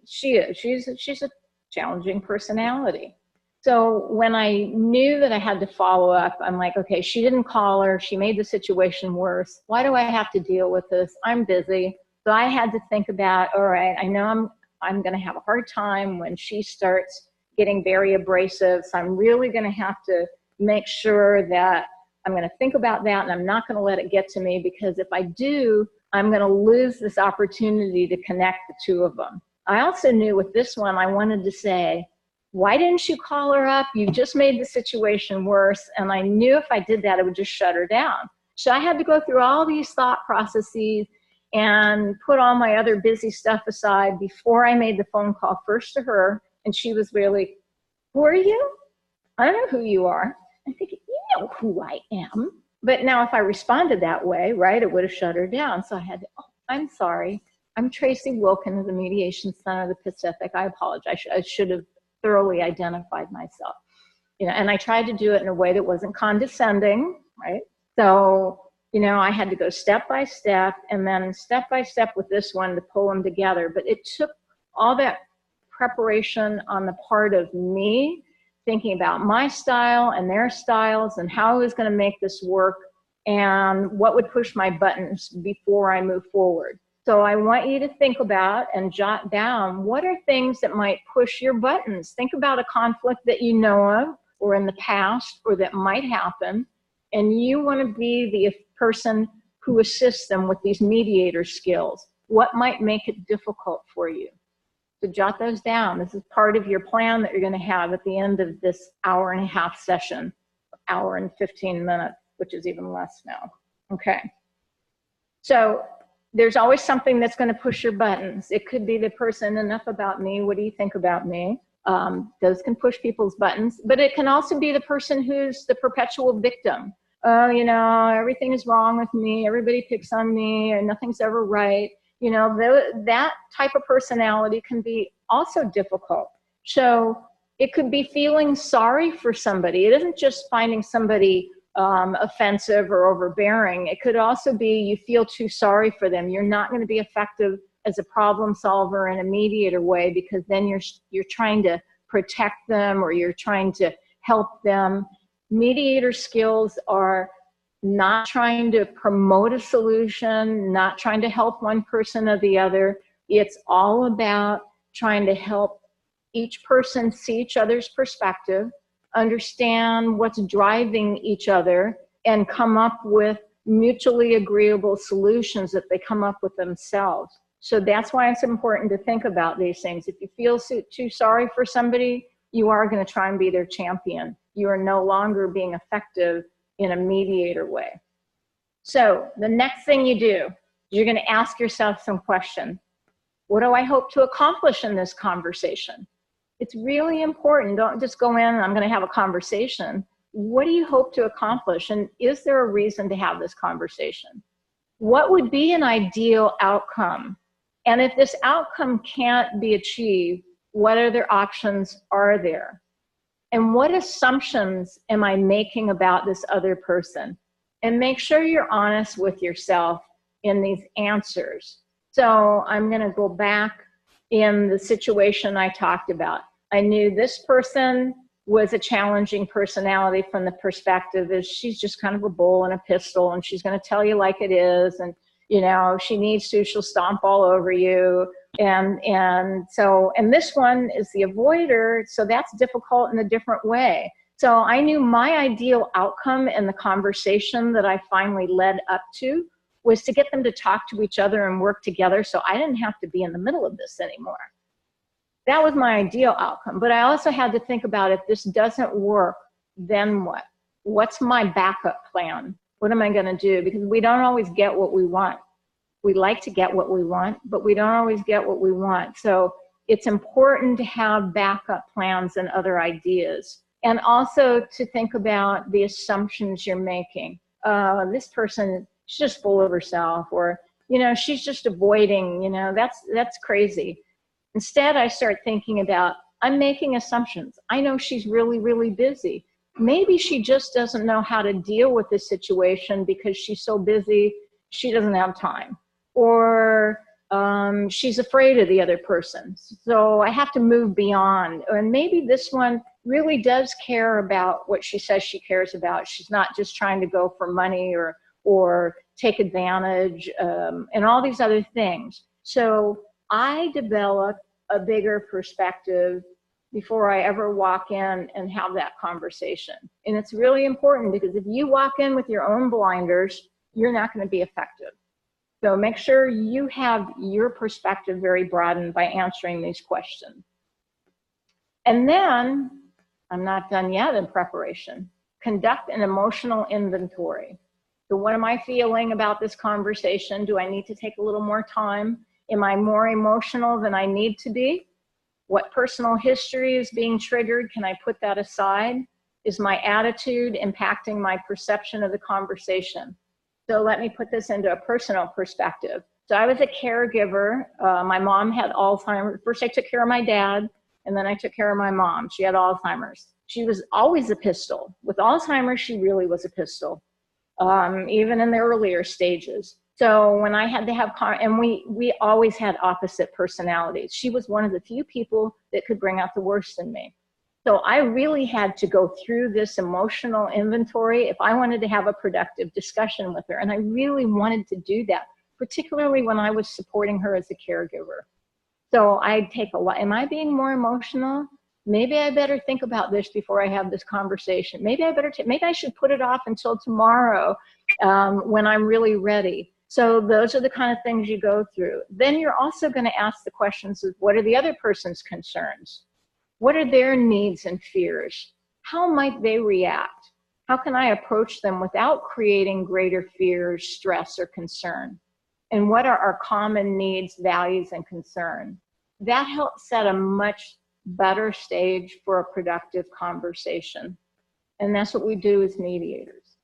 she's a challenging personality. So when I knew that I had to follow up, I'm like, okay, she didn't call her. She made the situation worse. Why do I have to deal with this? I'm busy. So I had to think about, all right, I know I'm going to have a hard time when she starts getting very abrasive. So I'm really going to have to make sure that I'm going to think about that, and I'm not going to let it get to me, because if I do, I'm going to lose this opportunity to connect the two of them. I also knew with this one, I wanted to say, why didn't you call her up? You just made the situation worse. And I knew if I did that, it would just shut her down. So I had to go through all these thought processes and put all my other busy stuff aside before I made the phone call first to her. And she was really, who are you? I don't know who you are. I think, you know who I am. But now if I responded that way, right, it would have shut her down. So I had to, oh, I'm sorry. I'm Tracy Wilkin of the Mediation Center of the Pacific. I apologize. I should have thoroughly identified myself. You know, and I tried to do it in a way that wasn't condescending, right? So, you know, I had to go step by step, and then step by step with this one to pull them together. But it took all that preparation on the part of me, thinking about my style and their styles and how I was going to make this work and what would push my buttons before I move forward. So I want you to think about and jot down, what are things that might push your buttons? Think about a conflict that you know of, or in the past, or that might happen, and you want to be the person who assists them with these mediator skills. What might make it difficult for you? So jot those down. This is part of your plan that you're going to have at the end of this hour-and-a-half session, hour and 15 minutes, which is even less now. Okay. So there's always something that's going to push your buttons. It could be the person, enough about me, what do you think about me? Those can push people's buttons, but it can also be the person who's the perpetual victim. Oh, you know, everything is wrong with me, everybody picks on me, and nothing's ever right. You know, that type of personality can be also difficult. So it could be feeling sorry for somebody. It isn't just finding somebody offensive or overbearing. It could also be you feel too sorry for them. You're not going to be effective as a problem solver in a mediator way, because then you're trying to protect them, or you're trying to help them. Mediator skills are not trying to promote a solution, not trying to help one person or the other. It's all about trying to help each person see each other's perspective, understand what's driving each other, and come up with mutually agreeable solutions that they come up with themselves. So that's why it's important to think about these things. If you feel too sorry for somebody, you are going to try and be their champion. You are no longer being effective in a mediator way. So the next thing you do, you're going to ask yourself some questions. What do I hope to accomplish in this conversation? It's really important. Don't just go in and I'm going to have a conversation. What do you hope to accomplish? And is there a reason to have this conversation? What would be an ideal outcome? And if this outcome can't be achieved, what other options are there? And what assumptions am I making about this other person? And make sure you're honest with yourself in these answers. So I'm going to go back in the situation I talked about. I knew this person was a challenging personality from the perspective is she's just kind of a bull and a pistol, and she's going to tell you like it is. And, you know, if she needs to, she'll stomp all over you. And this one is the avoider, so that's difficult in a different way. So I knew my ideal outcome in the conversation that I finally led up to was to get them to talk to each other and work together, so I didn't have to be in the middle of this anymore. That was my ideal outcome. But I also had to think about, if this doesn't work, then what? What's my backup plan? What am I going to do? Because we don't always get what we want. We like to get what we want, but we don't always get what we want. So it's important to have backup plans and other ideas. And also to think about the assumptions you're making. This person, she's just full of herself, or, you know, she's just avoiding, you know, that's crazy. Instead, I start thinking about, I'm making assumptions. I know she's really, really busy. Maybe she just doesn't know how to deal with the situation because she's so busy, she doesn't have time. Or she's afraid of the other person. So I have to move beyond. And maybe this one really does care about what she says she cares about. She's not just trying to go for money or take advantage and all these other things. So I develop a bigger perspective before I ever walk in and have that conversation. And it's really important because if you walk in with your own blinders, you're not going to be effective. So make sure you have your perspective very broadened by answering these questions. And then, I'm not done yet in preparation, conduct an emotional inventory. So what am I feeling about this conversation? Do I need to take a little more time? Am I more emotional than I need to be? What personal history is being triggered? Can I put that aside? Is my attitude impacting my perception of the conversation? So let me put this into a personal perspective. So I was a caregiver. My mom had Alzheimer's. First I took care of my dad, and then I took care of my mom. She had Alzheimer's. She was always a pistol. With Alzheimer's, she really was a pistol, even in the earlier stages. So when I had to have, and we always had opposite personalities. She was one of the few people that could bring out the worst in me. So I really had to go through this emotional inventory if I wanted to have a productive discussion with her. And I really wanted to do that, particularly when I was supporting her as a caregiver. So I'd take a lot. Am I being more emotional? Maybe I better think about this before I have this conversation. Maybe I should put it off until tomorrow when I'm really ready. So those are the kind of things you go through. Then you're also going to ask the questions of what are the other person's concerns? What are their needs and fears? How might they react? How can I approach them without creating greater fears, stress, or concern? And what are our common needs, values, and concern? That helps set a much better stage for a productive conversation. And that's what we do as mediators.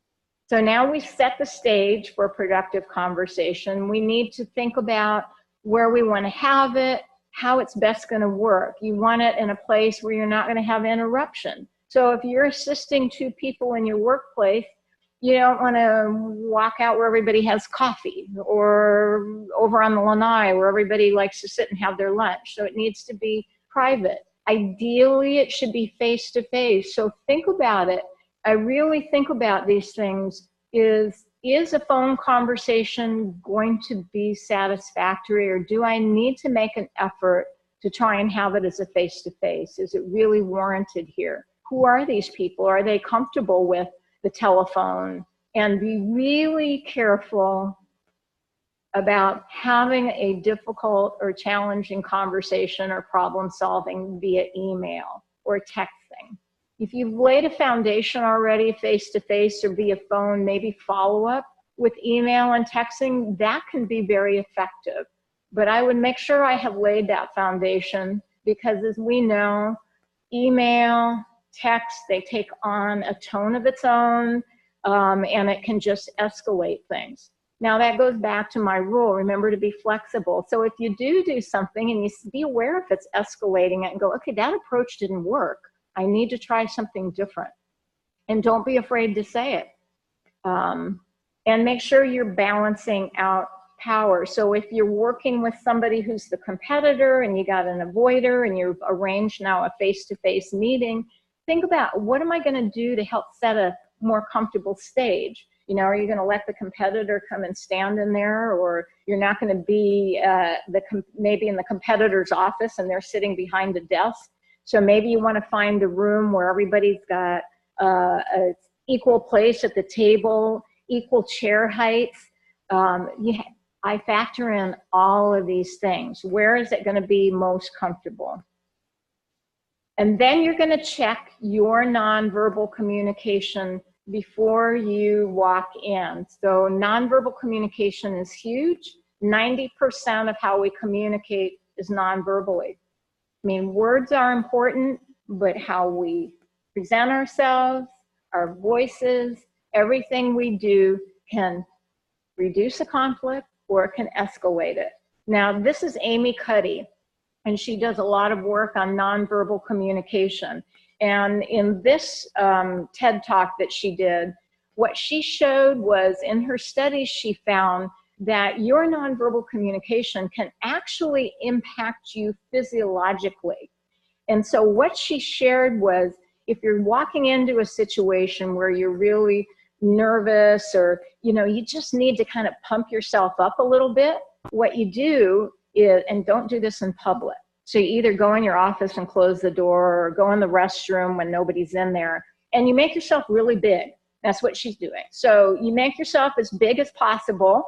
So now we set the stage for a productive conversation. We need to think about where we want to have it, how it's best going to work. You want it in a place where you're not going to have interruption. So if you're assisting two people in your workplace, you don't want to walk out where everybody has coffee or over on the lanai where everybody likes to sit and have their lunch. So it needs to be private. Ideally, it should be face-to-face. So think about it. I really think about these things. Is a phone conversation going to be satisfactory, or do I need to make an effort to try and have it as a face-to-face? Is it really warranted here? Who are these people? Are they comfortable with the telephone? And be really careful about having a difficult or challenging conversation or problem solving via email or texting. If you've laid a foundation already face-to-face or via phone, maybe follow up with email and texting, that can be very effective. But I would make sure I have laid that foundation because, as we know, email, text, they take on a tone of its own, and it can just escalate things. Now that goes back to my rule, remember to be flexible. So if you do something and you be aware if it's escalating it and go, okay, that approach didn't work. I need to try something different. And don't be afraid to say it. And make sure you're balancing out power. So if you're working with somebody who's the competitor and you got an avoider and you've arranged now a face-to-face meeting, think about what am I going to do to help set a more comfortable stage? You know, are you going to let the competitor come and stand in there, or you're not going to be maybe in the competitor's office and they're sitting behind a desk? So maybe you want to find a room where everybody's got an equal place at the table, equal chair heights. I factor in all of these things. Where is it going to be most comfortable? And then you're going to check your nonverbal communication before you walk in. So nonverbal communication is huge. 90% of how we communicate is nonverbally. I mean, words are important, but how we present ourselves, our voices, everything we do can reduce a conflict or it can escalate it. Now, this is Amy Cuddy, and she does a lot of work on nonverbal communication. And in this TED Talk that she did, what she showed was in her studies, she found that your nonverbal communication can actually impact you physiologically. And so what she shared was, if you're walking into a situation where you're really nervous or, you just need to kind of pump yourself up a little bit, what you do is, and don't do this in public. So you either go in your office and close the door or go in the restroom when nobody's in there, and you make yourself really big. That's what she's doing. So you make yourself as big as possible.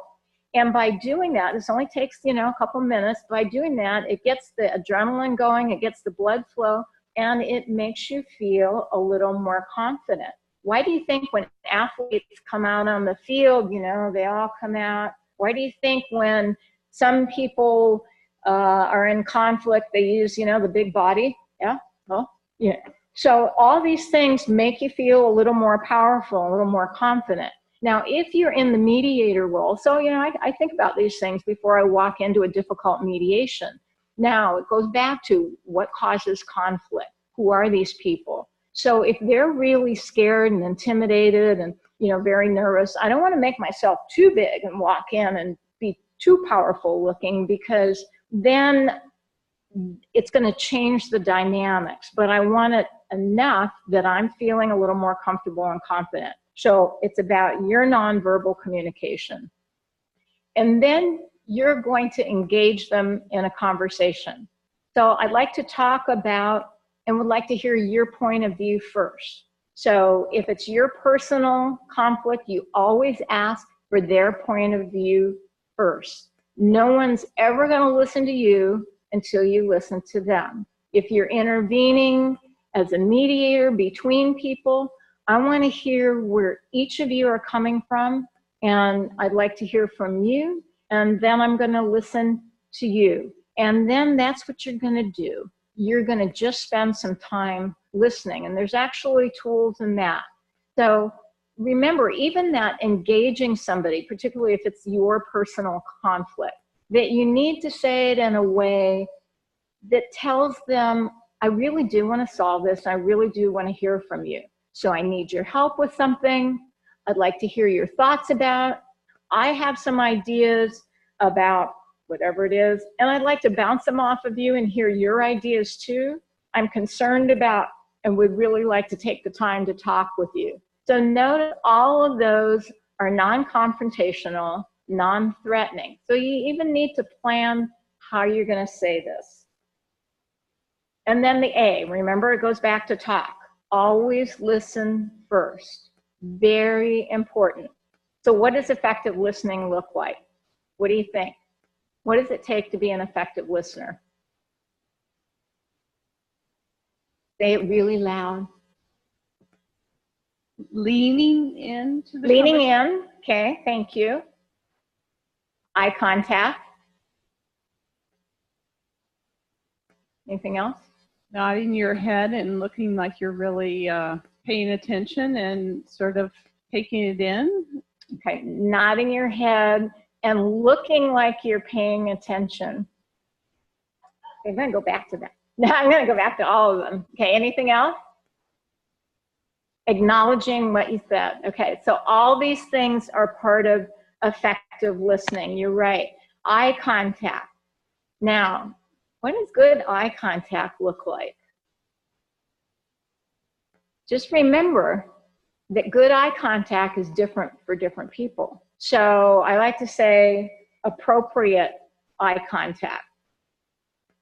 And by doing that, this only takes, a couple minutes. By doing that, it gets the adrenaline going, it gets the blood flow, and it makes you feel a little more confident. Why do you think when athletes come out on the field, they all come out? Why do you think when some people are in conflict, they use, the big body? Yeah, well, yeah. So all these things make you feel a little more powerful, a little more confident. Now, if you're in the mediator role, so, I think about these things before I walk into a difficult mediation. Now, it goes back to what causes conflict. Who are these people? So if they're really scared and intimidated and, very nervous, I don't want to make myself too big and walk in and be too powerful looking, because then it's going to change the dynamics. But I want it enough that I'm feeling a little more comfortable and confident. So it's about your nonverbal communication. And then you're going to engage them in a conversation. So I'd like to talk about and would like to hear your point of view first. So if it's your personal conflict, you always ask for their point of view first. No one's ever going to listen to you until you listen to them. If you're intervening as a mediator between people, I want to hear where each of you are coming from, and I'd like to hear from you, and then I'm going to listen to you. And then that's what you're going to do. You're going to just spend some time listening, and there's actually tools in that. So remember, even that engaging somebody, particularly if it's your personal conflict, that you need to say it in a way that tells them, I really do want to solve this. I really do want to hear from you. So I need your help with something. I'd like to hear your thoughts about. I have some ideas about whatever it is, and I'd like to bounce them off of you and hear your ideas too. I'm concerned about and would really like to take the time to talk with you. So note all of those are non-confrontational, non-threatening. So you even need to plan how you're going to say this. And then the A, remember, it goes back to talk. Always listen first. Very important. So what does effective listening look like? What do you think? What does it take to be an effective listener? Say it really loud. Leaning into the Leaning in, okay, thank you. Eye contact. Anything else? Nodding your head and looking like you're really paying attention and sort of taking it in. Okay, nodding your head and looking like you're paying attention. Okay, I'm going to go back to that. Now I'm going to go back to all of them. Okay, anything else? Acknowledging what you said. Okay, so all these things are part of effective listening. You're right. Eye contact. Now, what does good eye contact look like? Just remember that good eye contact is different for different people. So I like to say appropriate eye contact,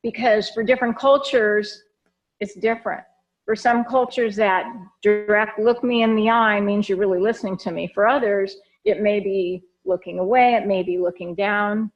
because for different cultures, it's different. For some cultures, that direct look me in the eye means you're really listening to me. For others, it may be looking away, it may be looking down.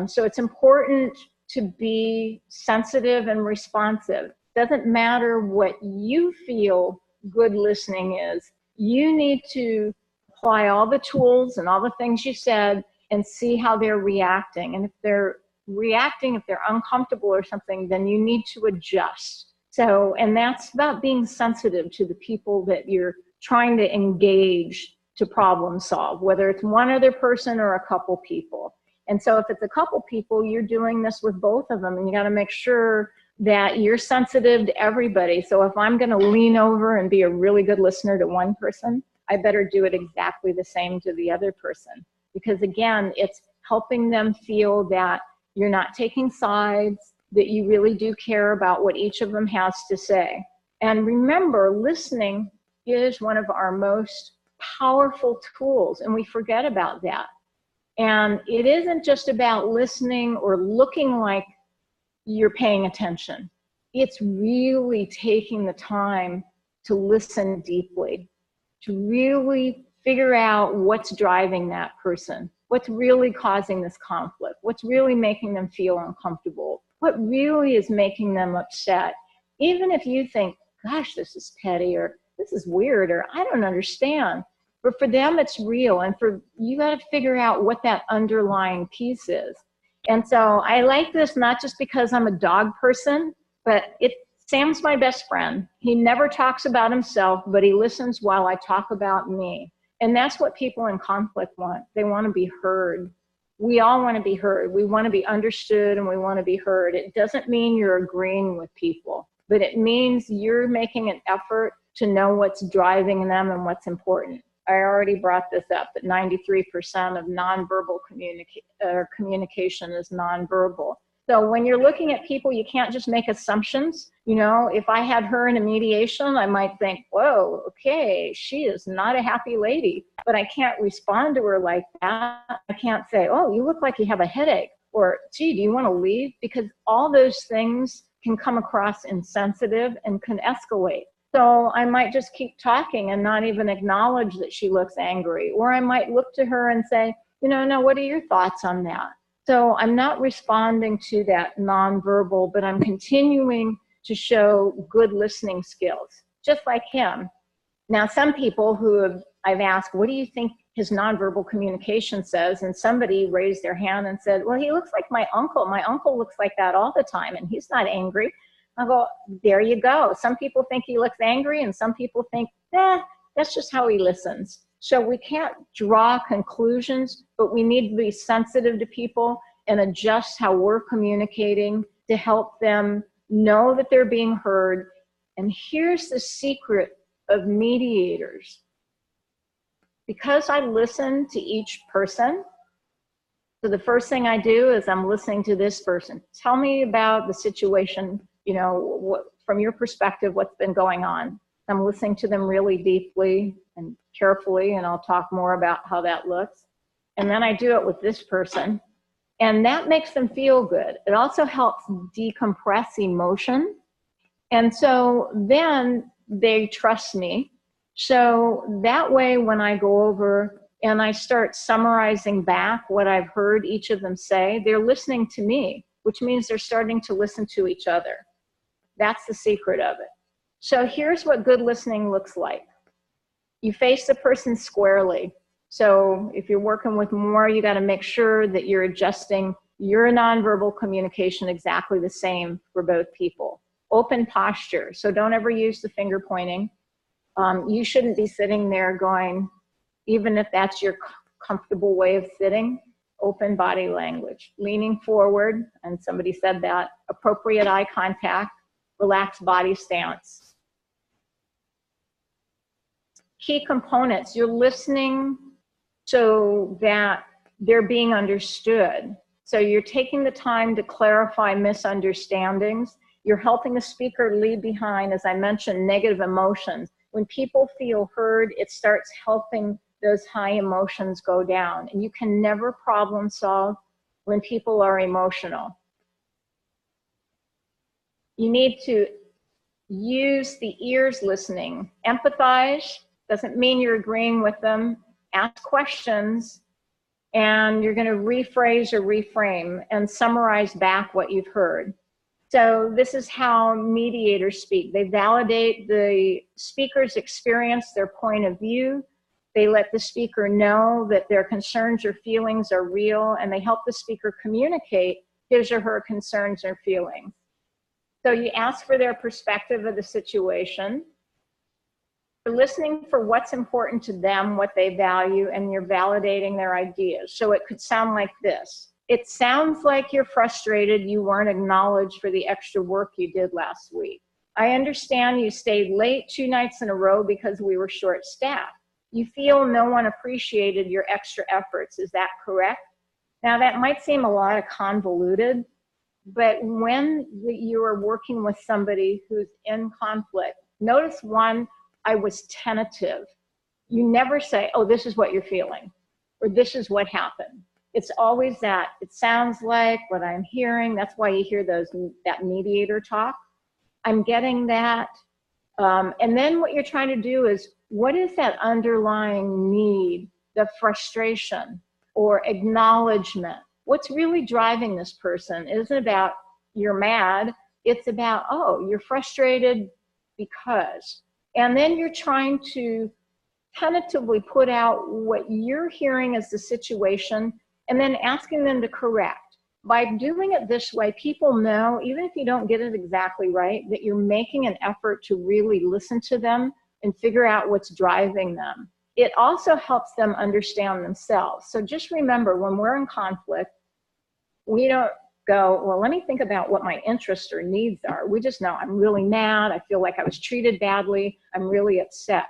So it's important to be sensitive and responsive. Doesn't matter what you feel good listening is. You need to apply all the tools and all the things you said and see how they're reacting. And if they're reacting, if they're uncomfortable or something, then you need to adjust. So, and that's about being sensitive to the people that you're trying to engage to problem solve, whether it's one other person or a couple people. And so if it's a couple people, you're doing this with both of them, and you got to make sure that you're sensitive to everybody. So if I'm going to lean over and be a really good listener to one person, I better do it exactly the same to the other person. Because again, it's helping them feel that you're not taking sides, that you really do care about what each of them has to say. And remember, listening is one of our most powerful tools, and we forget about that. And it isn't just about listening or looking like you're paying attention. It's really taking the time to listen deeply, to really figure out what's driving that person, what's really causing this conflict, what's really making them feel uncomfortable, what really is making them upset. Even if you think, gosh, this is petty, or this is weird, or I don't understand. But for them, it's real. And for you got to figure out what that underlying piece is. And so I like this not just because I'm a dog person, but Sam's my best friend. He never talks about himself, but he listens while I talk about me. And that's what people in conflict want. They want to be heard. We all want to be heard. We want to be understood, and we want to be heard. It doesn't mean you're agreeing with people, but it means you're making an effort to know what's driving them and what's important. I already brought this up, that 93% of nonverbal communication is nonverbal. So when you're looking at people, you can't just make assumptions. You know, if I had her in a mediation, I might think, whoa, okay, she is not a happy lady, but I can't respond to her like that. I can't say, oh, you look like you have a headache, or gee, do you want to leave? Because all those things can come across insensitive and can escalate. So I might just keep talking and not even acknowledge that she looks angry. Or I might look to her and say, you know, now what are your thoughts on that? So I'm not responding to that nonverbal, but I'm continuing to show good listening skills, just like him. Now, some people who I've asked, what do you think his nonverbal communication says? And somebody raised their hand and said, well, he looks like my uncle. My uncle looks like that all the time, and he's not angry. I go, there you go. Some people think he looks angry, and some people think, that's just how he listens. So we can't draw conclusions, but we need to be sensitive to people and adjust how we're communicating to help them know that they're being heard. And here's the secret of mediators. Because I listen to each person, so the first thing I do is I'm listening to this person. Tell me about the situation, you know, what, from your perspective, what's been going on. I'm listening to them really deeply and carefully, and I'll talk more about how that looks. And then I do it with this person, and that makes them feel good. It also helps decompress emotion. And so then they trust me. So that way, when I go over and I start summarizing back what I've heard each of them say, they're listening to me, which means they're starting to listen to each other. That's the secret of it. So here's what good listening looks like. You face the person squarely. So if you're working with more, you got to make sure that you're adjusting your nonverbal communication exactly the same for both people. Open posture. So don't ever use the finger pointing. You shouldn't be sitting there going, even if that's your comfortable way of sitting, open body language, leaning forward, and somebody said that, appropriate eye contact, relaxed body stance. Key components, you're listening so that they're being understood. So you're taking the time to clarify misunderstandings. You're helping the speaker leave behind, as I mentioned, negative emotions. When people feel heard, it starts helping those high emotions go down. And you can never problem solve when people are emotional. You need to use the ears listening. Empathize doesn't mean you're agreeing with them. Ask questions, and you're going to rephrase or reframe and summarize back what you've heard. So this is how mediators speak. They validate the speaker's experience, their point of view. They let the speaker know that their concerns or feelings are real, and they help the speaker communicate his or her concerns or feelings. So you ask for their perspective of the situation. You're listening for what's important to them, what they value, and you're validating their ideas. So it could sound like this. It sounds like you're frustrated you weren't acknowledged for the extra work you did last week. I understand you stayed late 2 nights in a row because we were short-staffed. You feel no one appreciated your extra efforts. Is that correct? Now that might seem a lot convoluted, but when you are working with somebody who's in conflict, notice one, I was tentative. You never say, oh, this is what you're feeling, or this is what happened. It's always that. It sounds like what I'm hearing. That's why you hear that mediator talk. I'm getting that. And then what you're trying to do is, what is that underlying need, the frustration or acknowledgement? What's really driving this person? It isn't about you're mad. It's about, oh, you're frustrated because. And then you're trying to tentatively put out what you're hearing as the situation and then asking them to correct. By doing it this way, people know, even if you don't get it exactly right, that you're making an effort to really listen to them and figure out what's driving them. It also helps them understand themselves. So just remember, when we're in conflict, we don't go, well, let me think about what my interests or needs are. We just know I'm really mad. I feel like I was treated badly. I'm really upset.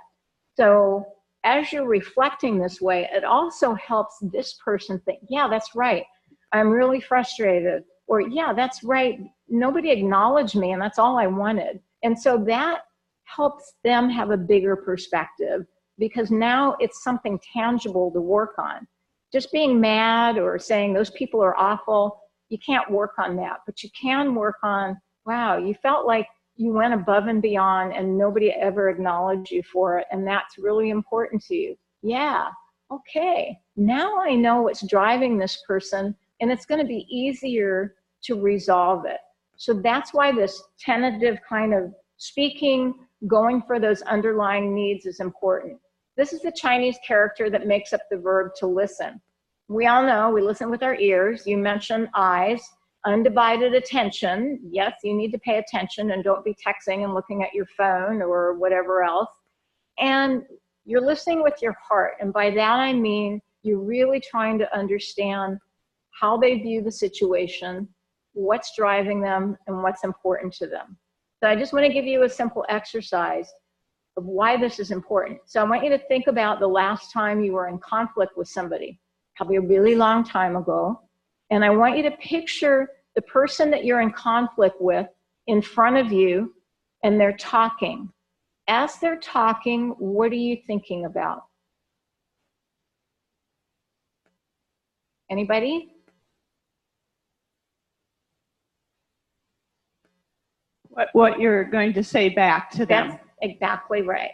So as you're reflecting this way, it also helps this person think, yeah, that's right. I'm really frustrated. Or yeah, that's right. Nobody acknowledged me and that's all I wanted. And so that helps them have a bigger perspective because now it's something tangible to work on. Just being mad or saying those people are awful, you can't work on that, but you can work on, wow, you felt like you went above and beyond and nobody ever acknowledged you for it, and that's really important to you. Yeah, okay, now I know what's driving this person, and it's gonna be easier to resolve it. So that's why this tentative kind of speaking, going for those underlying needs is important. This is the Chinese character that makes up the verb to listen. We all know we listen with our ears. You mentioned eyes, undivided attention. Yes, you need to pay attention and don't be texting and looking at your phone or whatever else. And you're listening with your heart. And by that, I mean, you're really trying to understand how they view the situation, what's driving them, and what's important to them. So I just want to give you a simple exercise of why this is important. So I want you to think about the last time you were in conflict with somebody, probably a really long time ago. And I want you to picture the person that you're in conflict with in front of you, and they're talking. As they're talking, what are you thinking about? Anybody? What you're going to say back to them. That's exactly right.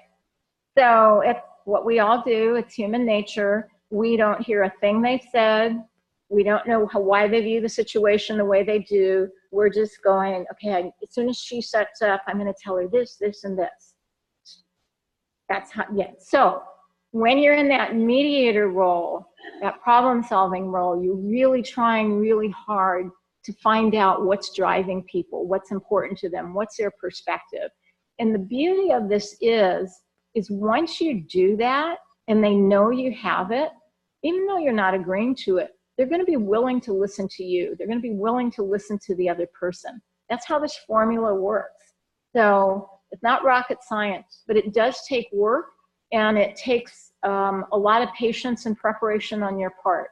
So it's what we all do. It's human nature. We don't hear a thing they said. We don't know why they view the situation the way they do. We're just going, okay, as soon as she sets up, I'm going to tell her this, this, and this. That's how, yeah. So when you're in that mediator role, that problem-solving role, you're really trying really hard to find out what's driving people, what's important to them, what's their perspective. And the beauty of this is once you do that and they know you have it, even though you're not agreeing to it, they're going to be willing to listen to you. They're going to be willing to listen to the other person. That's how this formula works. So it's not rocket science, but it does take work, and it takes a lot of patience and preparation on your part.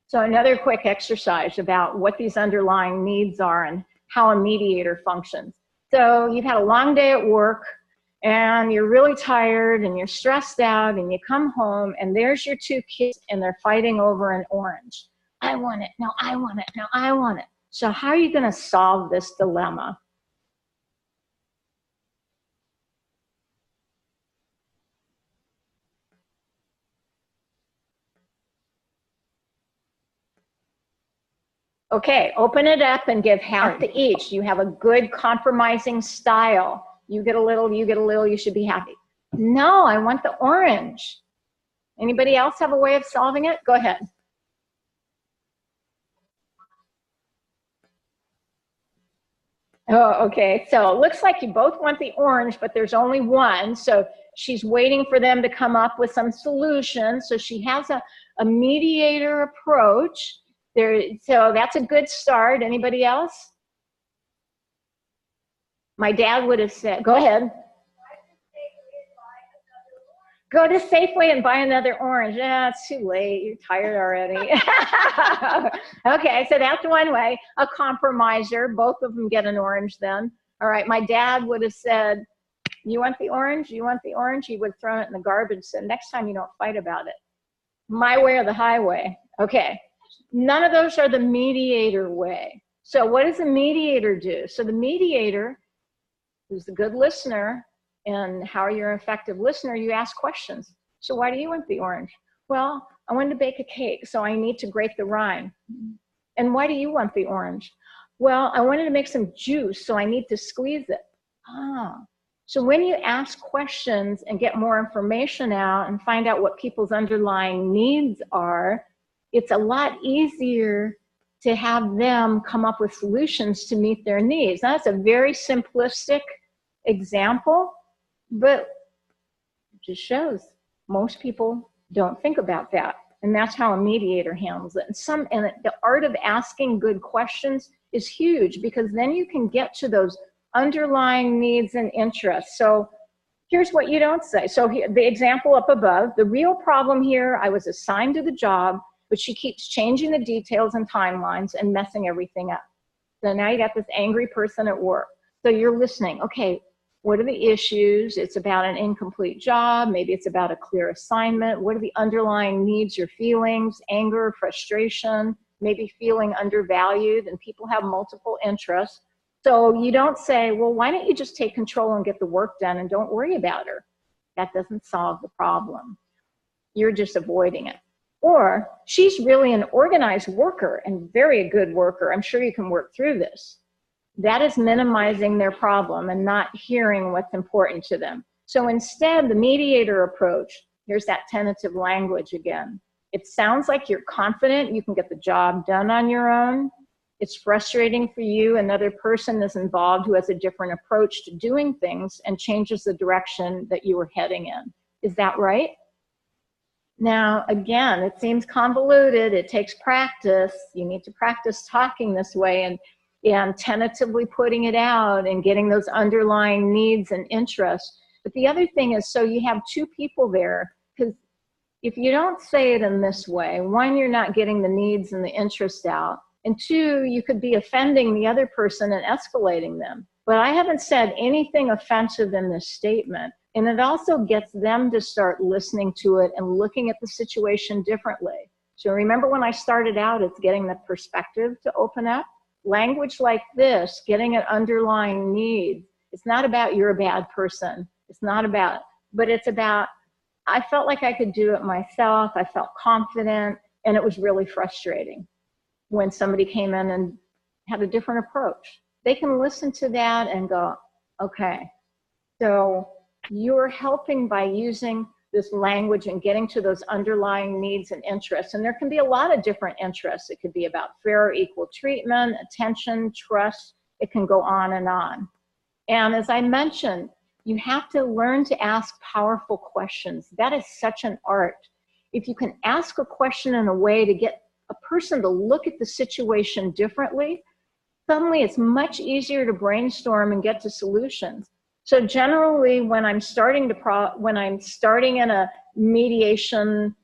So another quick exercise about what these underlying needs are and how a mediator functions. So you've had a long day at work, and you're really tired and you're stressed out, and you come home and there's your 2 kids and they're fighting over an orange. I want it, no, I want it, no, I want it. So how are you going to solve this dilemma? Okay, open it up and give half to each. You have a good compromising style. You get a little, you get a little, you should be happy. No, I want the orange. Anybody else have a way of solving it? Go ahead. Oh, okay. So it looks like you both want the orange, but there's only one. So she's waiting for them to come up with some solution. So she has a mediator approach there. So that's a good start. Anybody else? My dad would have said, go ahead. Go to Safeway and buy another orange. Yeah, it's too late. You're tired already. Okay, so that's one way. A compromiser. Both of them get an orange then. All right, my dad would have said, you want the orange? You want the orange? He would have thrown it in the garbage. So next time you don't fight about it. My way or the highway. Okay, none of those are the mediator way. So what does the mediator do? So the mediator, who's the good listener, and how you're an effective listener, you ask questions. So why do you want the orange? Well, I wanted to bake a cake, so I need to grate the rind. And why do you want the orange? Well, I wanted to make some juice, so I need to squeeze it. Ah. So when you ask questions and get more information out and find out what people's underlying needs are, it's a lot easier to have them come up with solutions to meet their needs. Now, that's a very simplistic example, but it just shows most people don't think about that. And that's how a mediator handles it. And the art of asking good questions is huge, because then you can get to those underlying needs and interests. So here's what you don't say. So here, the example up above, the real problem here, I was assigned to the job, but she keeps changing the details and timelines and messing everything up. So now you got this angry person at work. So you're listening. Okay, what are the issues? It's about an incomplete job. Maybe it's about a clear assignment. What are the underlying needs or feelings? Anger, frustration, maybe feeling undervalued, and people have multiple interests. So you don't say, well, why don't you just take control and get the work done and don't worry about her? That doesn't solve the problem. You're just avoiding it. Or she's really an organized worker and very good worker. I'm sure you can work through this. That is minimizing their problem and not hearing what's important to them. So instead, the mediator approach, here's that tentative language again. It sounds like you're confident you can get the job done on your own. It's frustrating for you. Another person is involved who has a different approach to doing things and changes the direction that you were heading in. Is that right? Now, again, it seems convoluted. It takes practice. You need to practice talking this way and tentatively putting it out and getting those underlying needs and interests. But the other thing is, so you have two people there, because if you don't say it in this way, one, you're not getting the needs and the interests out, and two, you could be offending the other person and escalating them. But I haven't said anything offensive in this statement. And it also gets them to start listening to it and looking at the situation differently. So remember when I started out, it's getting the perspective to open up. Language like this, getting an underlying need. It's not about you're a bad person. It's not about, but it's about, I felt like I could do it myself. I felt confident, and it was really frustrating when somebody came in and had a different approach. They can listen to that and go, okay, so you're helping by using this language and getting to those underlying needs and interests. And there can be a lot of different interests. It could be about fair or equal treatment, attention, trust. It can go on and on. And as I mentioned, you have to learn to ask powerful questions. That is such an art. If you can ask a question in a way to get a person to look at the situation differently, suddenly it's much easier to brainstorm and get to solutions. So generally, when I'm starting in a mediation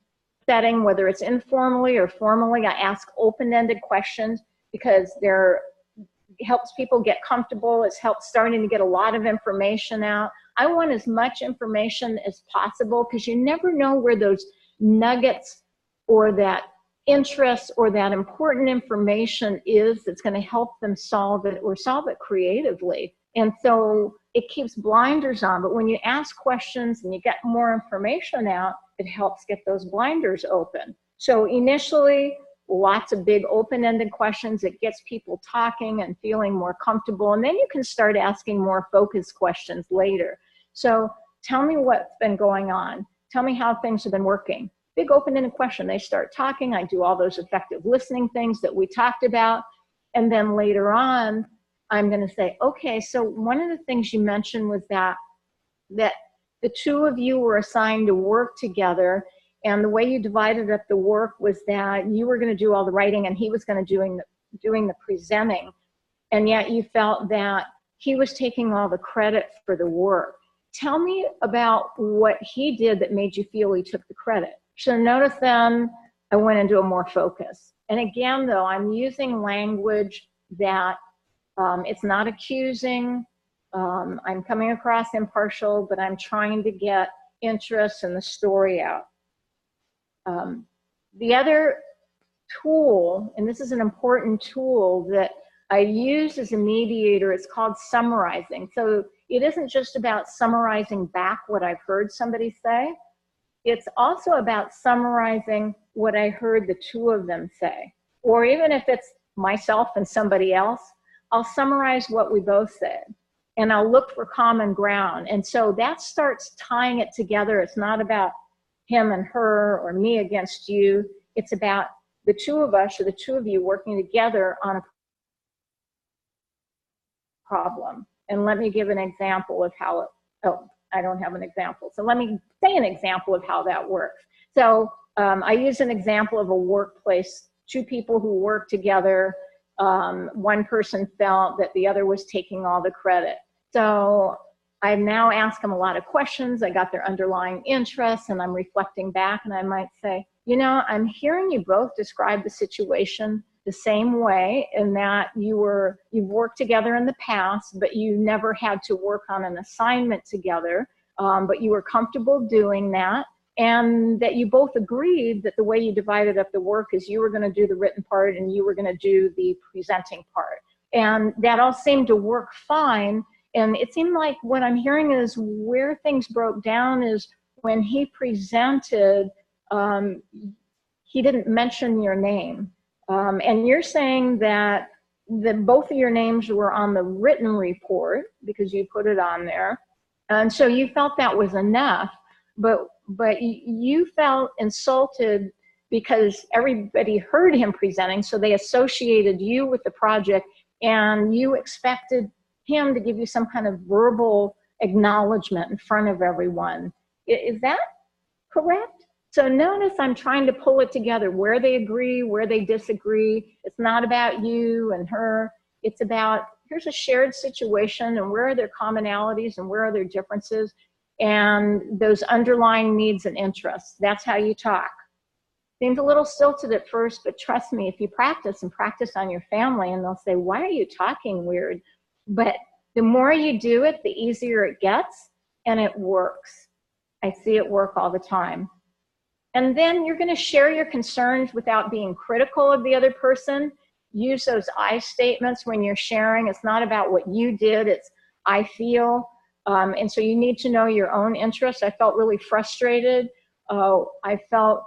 setting, whether it's informally or formally, I ask open-ended questions, because it helps people get comfortable. It helps starting to get a lot of information out. I want as much information as possible, because you never know where those nuggets or that interest or that important information is that's going to help them solve it, or solve it creatively. And so it keeps blinders on. But when you ask questions and you get more information out, it helps get those blinders open. So initially, lots of big open-ended questions. It gets people talking and feeling more comfortable. And then you can start asking more focused questions later. So tell me what's been going on. Tell me how things have been working. Big open-ended question. They start talking. I do all those effective listening things that we talked about. And then later on, I'm going to say, okay, so one of the things you mentioned was that the two of you were assigned to work together, and the way you divided up the work was that you were going to do all the writing and he was going to doing the presenting, and yet you felt that he was taking all the credit for the work. Tell me about what he did that made you feel he took the credit. So notice then I went into a more focus. And again, though, I'm using language that it's not accusing. I'm coming across impartial, but I'm trying to get interest in the story out. The other tool, and this is an important tool that I use as a mediator, it's called summarizing. So it isn't just about summarizing back what I've heard somebody say. It's also about summarizing what I heard the two of them say. Or even if it's myself and somebody else, I'll summarize what we both said. And I'll look for common ground. And so that starts tying it together. It's not about him and her or me against you. It's about the two of us or the two of you working together on a problem. And let me give an example of how I don't have an example. So let me say an example of how that works. So I use an example of a workplace, two people who work together. One person felt that the other was taking all the credit. So I now ask them a lot of questions. I got their underlying interests and I'm reflecting back, and I might say, you know, I'm hearing you both describe the situation the same way, in that you've worked together in the past, but you never had to work on an assignment together, but you were comfortable doing that, and that you both agreed that the way you divided up the work is you were going to do the written part and you were going to do the presenting part. And that all seemed to work fine. And it seemed like what I'm hearing is where things broke down is when he presented, he didn't mention your name. And you're saying that both of your names were on the written report because you put it on there. And so you felt that was enough, but you felt insulted because everybody heard him presenting, so they associated you with the project, and you expected him to give you some kind of verbal acknowledgement in front of everyone. Is that correct? So notice I'm trying to pull it together, where they agree, where they disagree. It's not about you and her. It's about, here's a shared situation, and where are their commonalities and where are their differences, and those underlying needs and interests. That's how you talk. Seems a little stilted at first, but trust me, if you practice and practice on your family, and they'll say, why are you talking weird? But the more you do it, the easier it gets, and it works. I see it work all the time. And then you're going to share your concerns without being critical of the other person. Use those I statements when you're sharing. It's not about what you did, it's I feel. And so you need to know your own interests. I felt really frustrated. I felt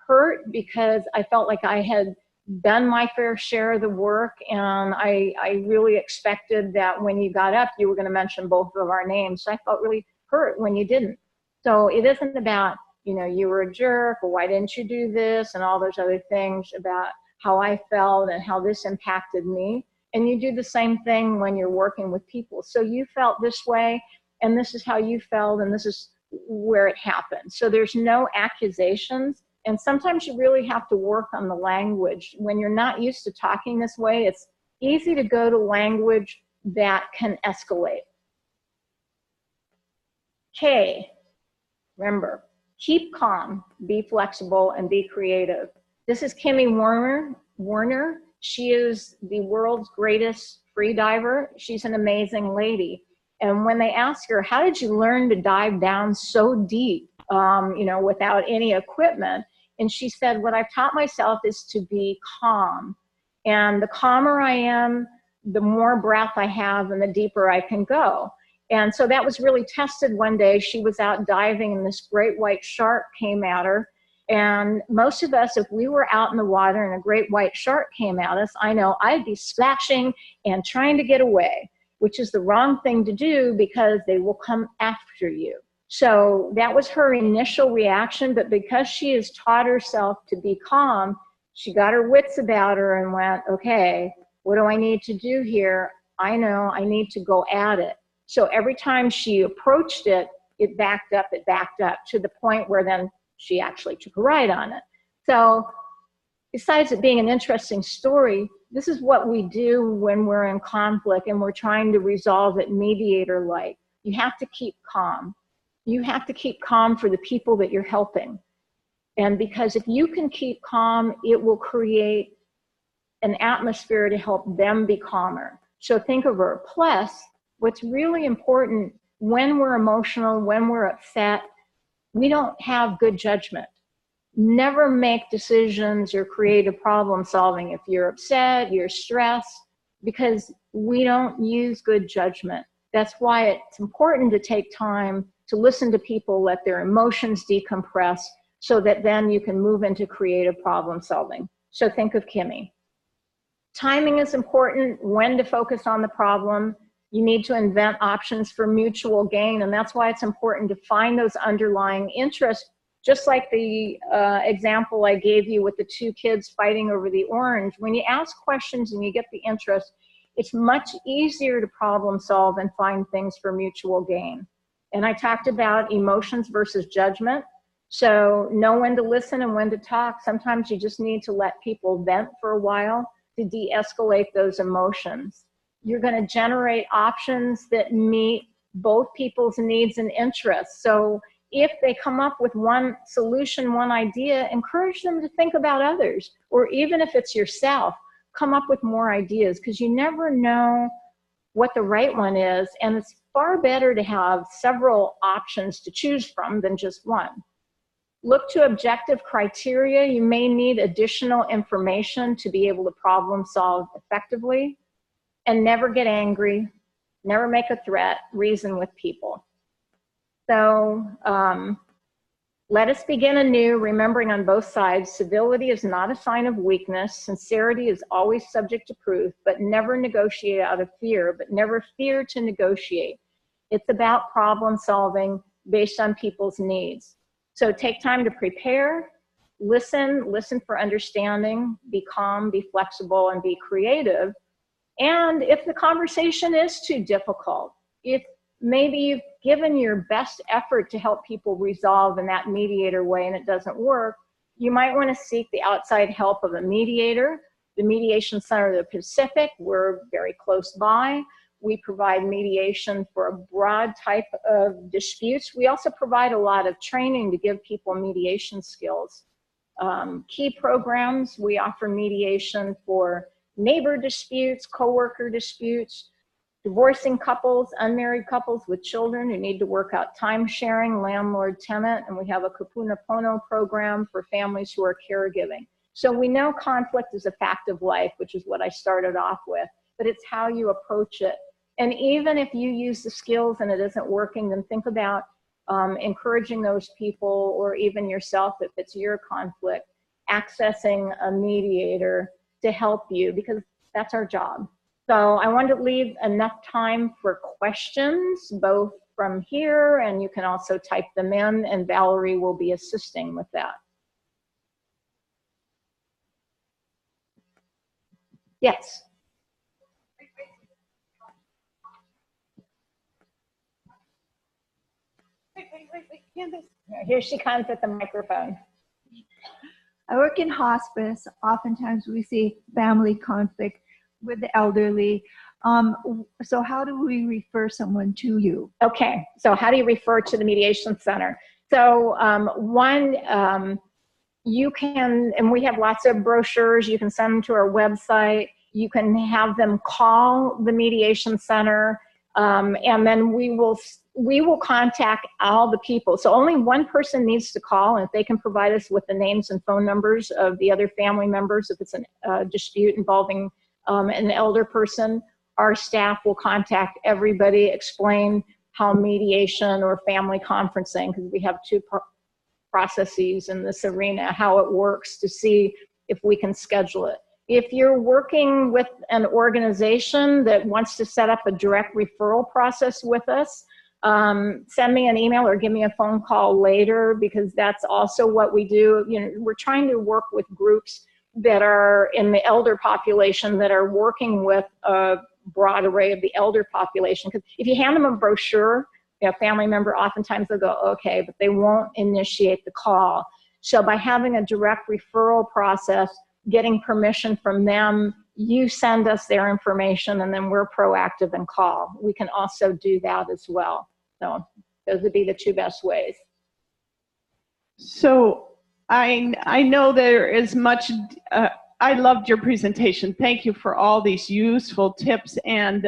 hurt because I felt like I had done my fair share of the work, and I really expected that when you got up, you were going to mention both of our names. So I felt really hurt when you didn't. So it isn't about, you know, you were a jerk, or why didn't you do this, and all those other things about how I felt and how this impacted me. And you do the same thing when you're working with people. So you felt this way, and this is how you felt, and this is where it happened. So there's no accusations. And sometimes you really have to work on the language. When you're not used to talking this way, it's easy to go to language that can escalate. K, remember, keep calm, be flexible, and be creative. This is Kimmy Werner. She is the world's greatest free diver. She's an amazing lady. And when they ask her, how did you learn to dive down so deep, you know, without any equipment? And she said, what I've taught myself is to be calm. And the calmer I am, the more breath I have and the deeper I can go. And so that was really tested one day. She was out diving and this great white shark came at her. And most of us, if we were out in the water and a great white shark came at us, I know I'd be splashing and trying to get away, which is the wrong thing to do because they will come after you. So that was her initial reaction, but because she has taught herself to be calm, she got her wits about her and went, okay, what do I need to do here? I know I need to go at it. So every time she approached it, it backed up to the point where then she actually took a ride on it. So besides it being an interesting story, this is what we do when we're in conflict and we're trying to resolve it mediator-like. You have to keep calm. You have to keep calm for the people that you're helping. And because if you can keep calm, it will create an atmosphere to help them be calmer. So think of her. Plus, what's really important when we're emotional, when we're upset, we don't have good judgment. Never make decisions or creative problem solving if you're upset, you're stressed, because we don't use good judgment. That's why it's important to take time to listen to people, let their emotions decompress, so that then you can move into creative problem solving. So think of Kimmy. Timing is important, when to focus on the problem. You need to invent options for mutual gain, and that's why it's important to find those underlying interests, just like the example I gave you with the two kids fighting over the orange. When you ask questions and you get the interest, it's much easier to problem solve and find things for mutual gain. And I talked about emotions versus judgment. So know when to listen and when to talk. Sometimes you just need to let people vent for a while to de-escalate those emotions. You're going to generate options that meet both people's needs and interests. So if they come up with one solution, one idea, encourage them to think about others. Or even if it's yourself, come up with more ideas, because you never know what the right one is. And it's far better to have several options to choose from than just one. Look to objective criteria. You may need additional information to be able to problem solve effectively. And never get angry, never make a threat, reason with people. So let us begin anew, remembering on both sides, civility is not a sign of weakness. Sincerity is always subject to proof, but never negotiate out of fear, but never fear to negotiate. It's about problem solving based on people's needs. So take time to prepare, listen for understanding, be calm, be flexible, and be creative. And if the conversation is too difficult, if maybe you've given your best effort to help people resolve in that mediator way and it doesn't work, you might want to seek the outside help of a mediator. The Mediation Center of the Pacific, we're very close by. We provide mediation for a broad type of disputes. We also provide a lot of training to give people mediation skills. Key programs, we offer mediation for neighbor disputes, coworker disputes, divorcing couples, unmarried couples with children who need to work out time sharing, landlord-tenant, and we have a Kupuna Pono program for families who are caregiving. So we know conflict is a fact of life, which is what I started off with, but it's how you approach it. And even if you use the skills and it isn't working, then think about encouraging those people, or even yourself if it's your conflict, accessing a mediator to help you, because that's our job. So I wanted to leave enough time for questions, both from here, and you can also type them in, and Valerie will be assisting with that. Yes. Wait, Candace. Here she comes at the microphone. I work in hospice. Oftentimes we see family conflict with the elderly. So how do we refer someone to you? Okay, so how do you refer to the Mediation Center? So you can, and we have lots of brochures, you can send them to our website. You can have them call the Mediation Center, and then we will contact all the people. So only one person needs to call, and if they can provide us with the names and phone numbers of the other family members, if it's a dispute involving an elder person, our staff will contact everybody, explain how mediation or family conferencing, because we have two processes in this arena, how it works, to see if we can schedule it. If you're working with an organization that wants to set up a direct referral process with us, send me an email or give me a phone call later, because that's also what we do. You know, we're trying to work with groups that are in the elder population that are working with a broad array of the elder population. Because if you hand them a brochure, a family member, oftentimes they'll go, okay, but they won't initiate the call. So by having a direct referral process, getting permission from them, you send us their information and then we're proactive and call. We can also do that as well. So those would be the two best ways. So I know there is much, I loved your presentation. Thank you for all these useful tips and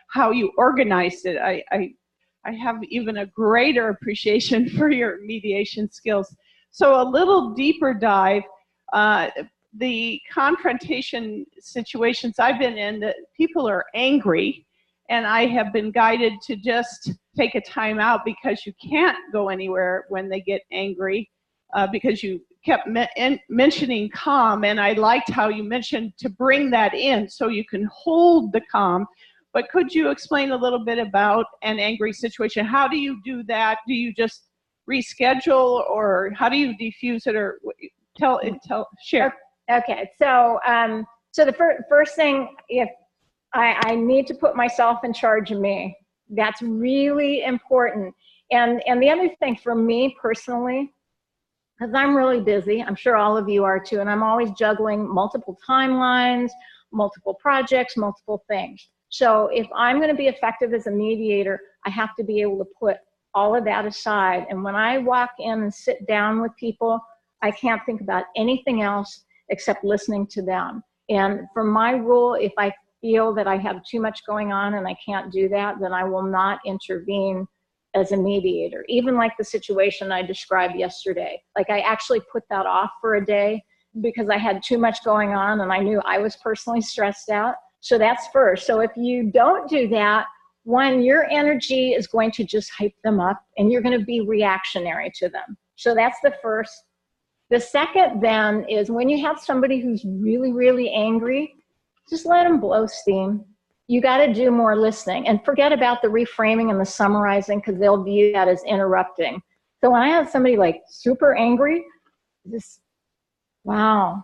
how you organized it. I have even a greater appreciation for your mediation skills. So a little deeper dive, the confrontation situations I've been in, that people are angry, and I have been guided to just take a time out because you can't go anywhere when they get angry, because you kept mentioning calm, and I liked how you mentioned to bring that in so you can hold the calm. But could you explain a little bit about an angry situation? How do you do that? Do you just reschedule, or how do you diffuse it, or share? Okay, so so the first thing, if I need to put myself in charge of me, that's really important. And the other thing for me personally, because I'm really busy, I'm sure all of you are too, and I'm always juggling multiple timelines, multiple projects, multiple things. So if I'm going to be effective as a mediator, I have to be able to put all of that aside. And when I walk in and sit down with people, I can't think about anything else except listening to them. And for my rule, if I feel that I have too much going on and I can't do that, then I will not intervene as a mediator. Even like the situation I described yesterday. Like I actually put that off for a day because I had too much going on and I knew I was personally stressed out. So that's first. So if you don't do that, one, your energy is going to just hype them up and you're going to be reactionary to them. So that's the first. The second then is when you have somebody who's really, really angry, just let them blow steam. You got to do more listening and forget about the reframing and the summarizing because they'll view that as interrupting. So when I have somebody like super angry, just, wow,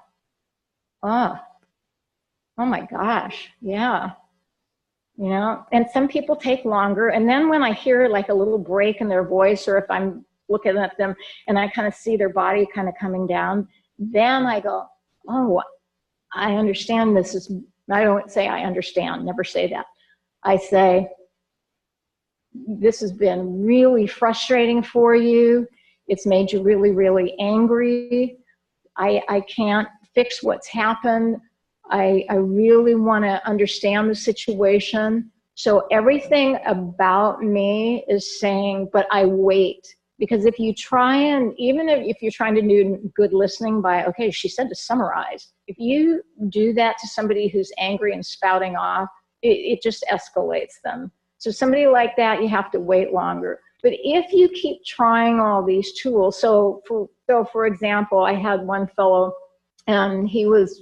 oh my gosh, yeah. You know, and some people take longer. And then when I hear like a little break in their voice, or if I'm looking at them and I kind of see their body kind of coming down, then I go, oh, I understand this is, I don't say I understand, never say that. I say, this has been really frustrating for you. It's made you really, really angry. I can't fix what's happened. I really want to understand the situation. So everything about me is saying, but I wait. Because if you try and, even if you're trying to do good listening by, okay, she said to summarize. If you do that to somebody who's angry and spouting off, it just escalates them. So somebody like that, you have to wait longer. But if you keep trying all these tools, so for example, I had one fellow and he was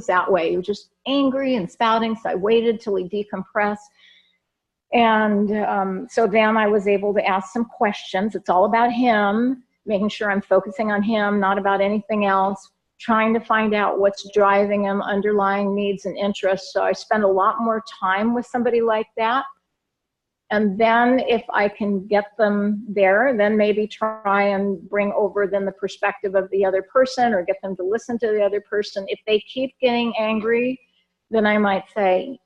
that way. He was just angry and spouting. So I waited till he decompressed. And so then I was able to ask some questions. It's all about him, making sure I'm focusing on him, not about anything else, trying to find out what's driving him, underlying needs and interests. So I spend a lot more time with somebody like that. And then if I can get them there, then maybe try and bring over then the perspective of the other person or get them to listen to the other person. If they keep getting angry, then I might say,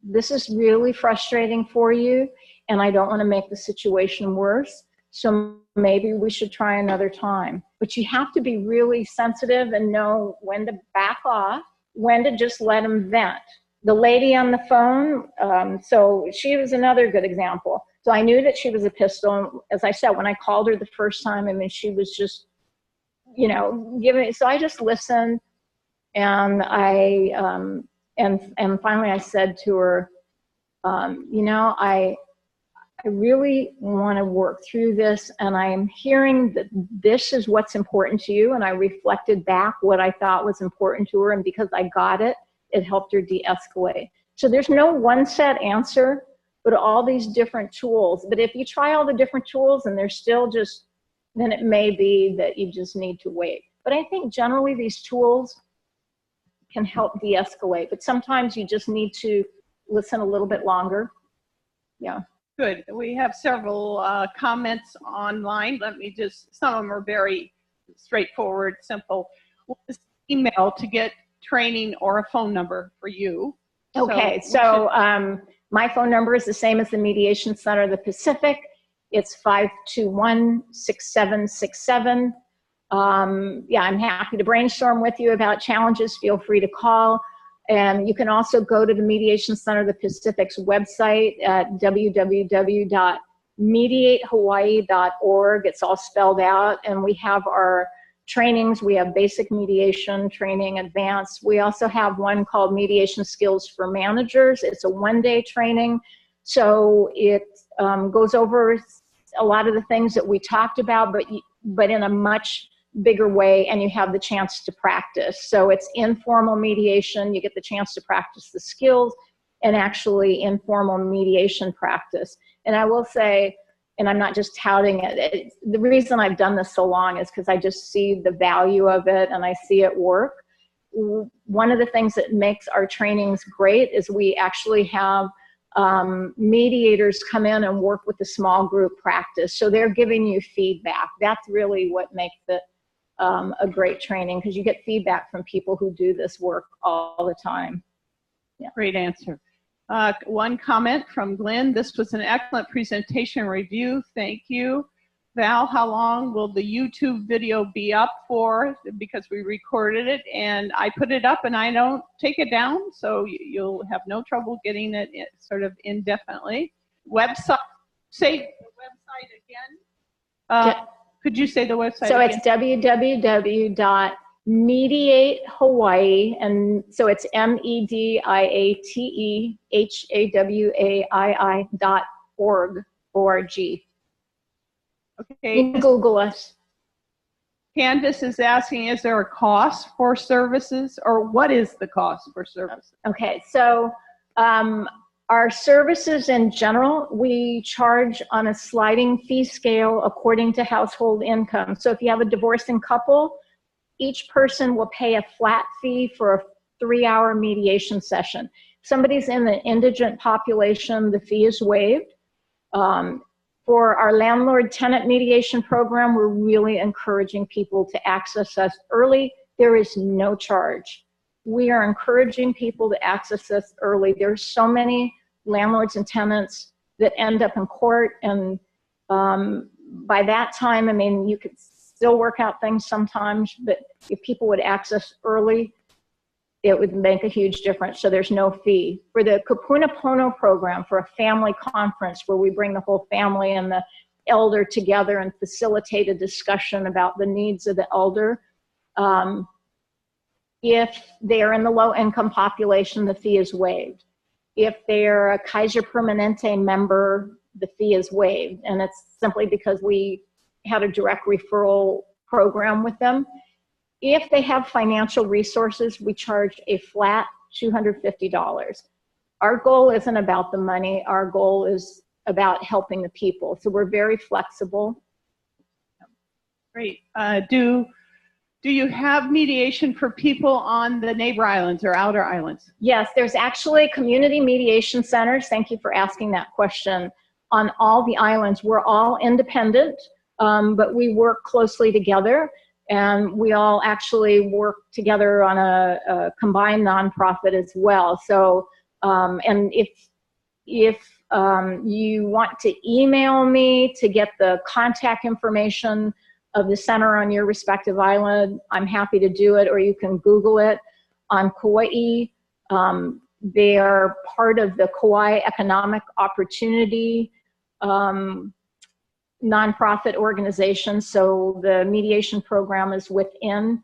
this is really frustrating for you and I don't want to make the situation worse. So maybe we should try another time. But you have to be really sensitive and know when to back off, when to just let them vent. The lady on the phone, so she was another good example. So I knew that she was a pistol. As I said, when I called her the first time, I mean, she was just, you know, so I just listened and and finally I said to her, you know, I really want to work through this and I'm hearing that this is what's important to you. And I reflected back what I thought was important to her. And because I got it, it helped her de-escalate. So there's no one set answer, but all these different tools. But if you try all the different tools and they're still just, then it may be that you just need to wait. But I think generally these tools can help de-escalate, but sometimes you just need to listen a little bit longer. Yeah. Good. We have several comments online. Let me just, some of them are very straightforward, simple. What is email to get training or a phone number for you? Okay, so my phone number is the same as the Mediation Center of the Pacific. It's 521-6767. Yeah, I'm happy to brainstorm with you about challenges. Feel free to call. And you can also go to the Mediation Center of the Pacific's website at www.mediatehawaii.org. It's all spelled out. And we have our trainings. We have basic mediation training, advanced. We also have one called Mediation Skills for Managers. It's a one-day training. So it goes over a lot of the things that we talked about, but in a much bigger way, and you have the chance to practice. So it's informal mediation. You get the chance to practice the skills and actually informal mediation practice. And I will say, and I'm not just touting it, the reason I've done this so long is because I just see the value of it and I see it work. One of the things that makes our trainings great is we actually have mediators come in and work with the small group practice. So they're giving you feedback. That's really what makes it a great training, because you get feedback from people who do this work all the time. Yeah. Great answer. One comment from Glenn: this was an excellent presentation review. Thank you. Val, how long will the YouTube video be up for? Because we recorded it and I put it up and I don't take it down, so you'll have no trouble getting it sort of indefinitely. Website, say the website again. Could you say the website so again? It's www.mediatehawaii, and so it's mediatehawaii.org. Okay. You can Google us. Candace is asking, is there a cost for services, or what is the cost for services? Okay, so our services in general, we charge on a sliding fee scale according to household income. So if you have a divorcing couple, each person will pay a flat fee for a 3-hour mediation session. If somebody's in the indigent population, the fee is waived. For our landlord-tenant mediation program, we're really encouraging people to access us early. There is no charge. We are encouraging people to access us early. There's so many landlords and tenants that end up in court, and by that time, I mean, you could still work out things sometimes, but if people would access early, it would make a huge difference. So there's no fee. For the Kapuna Pono program, for a family conference where we bring the whole family and the elder together and facilitate a discussion about the needs of the elder, if they're in the low-income population, the fee is waived. If they're a Kaiser Permanente member, the fee is waived. And it's simply because we had a direct referral program with them. If they have financial resources, we charge a flat $250. Our goal isn't about the money. Our goal is about helping the people. So we're very flexible. Great. Do you have mediation for people on the neighbor islands or outer islands? Yes, there's actually community mediation centers. Thank you for asking that question. On all the islands, we're all independent, but we work closely together, and we all actually work together on a combined nonprofit as well. So, and if you want to email me to get the contact information of the center on your respective island, I'm happy to do it, or you can Google it. On Kauai, they are part of the Kauai Economic Opportunity nonprofit organization, so the mediation program is within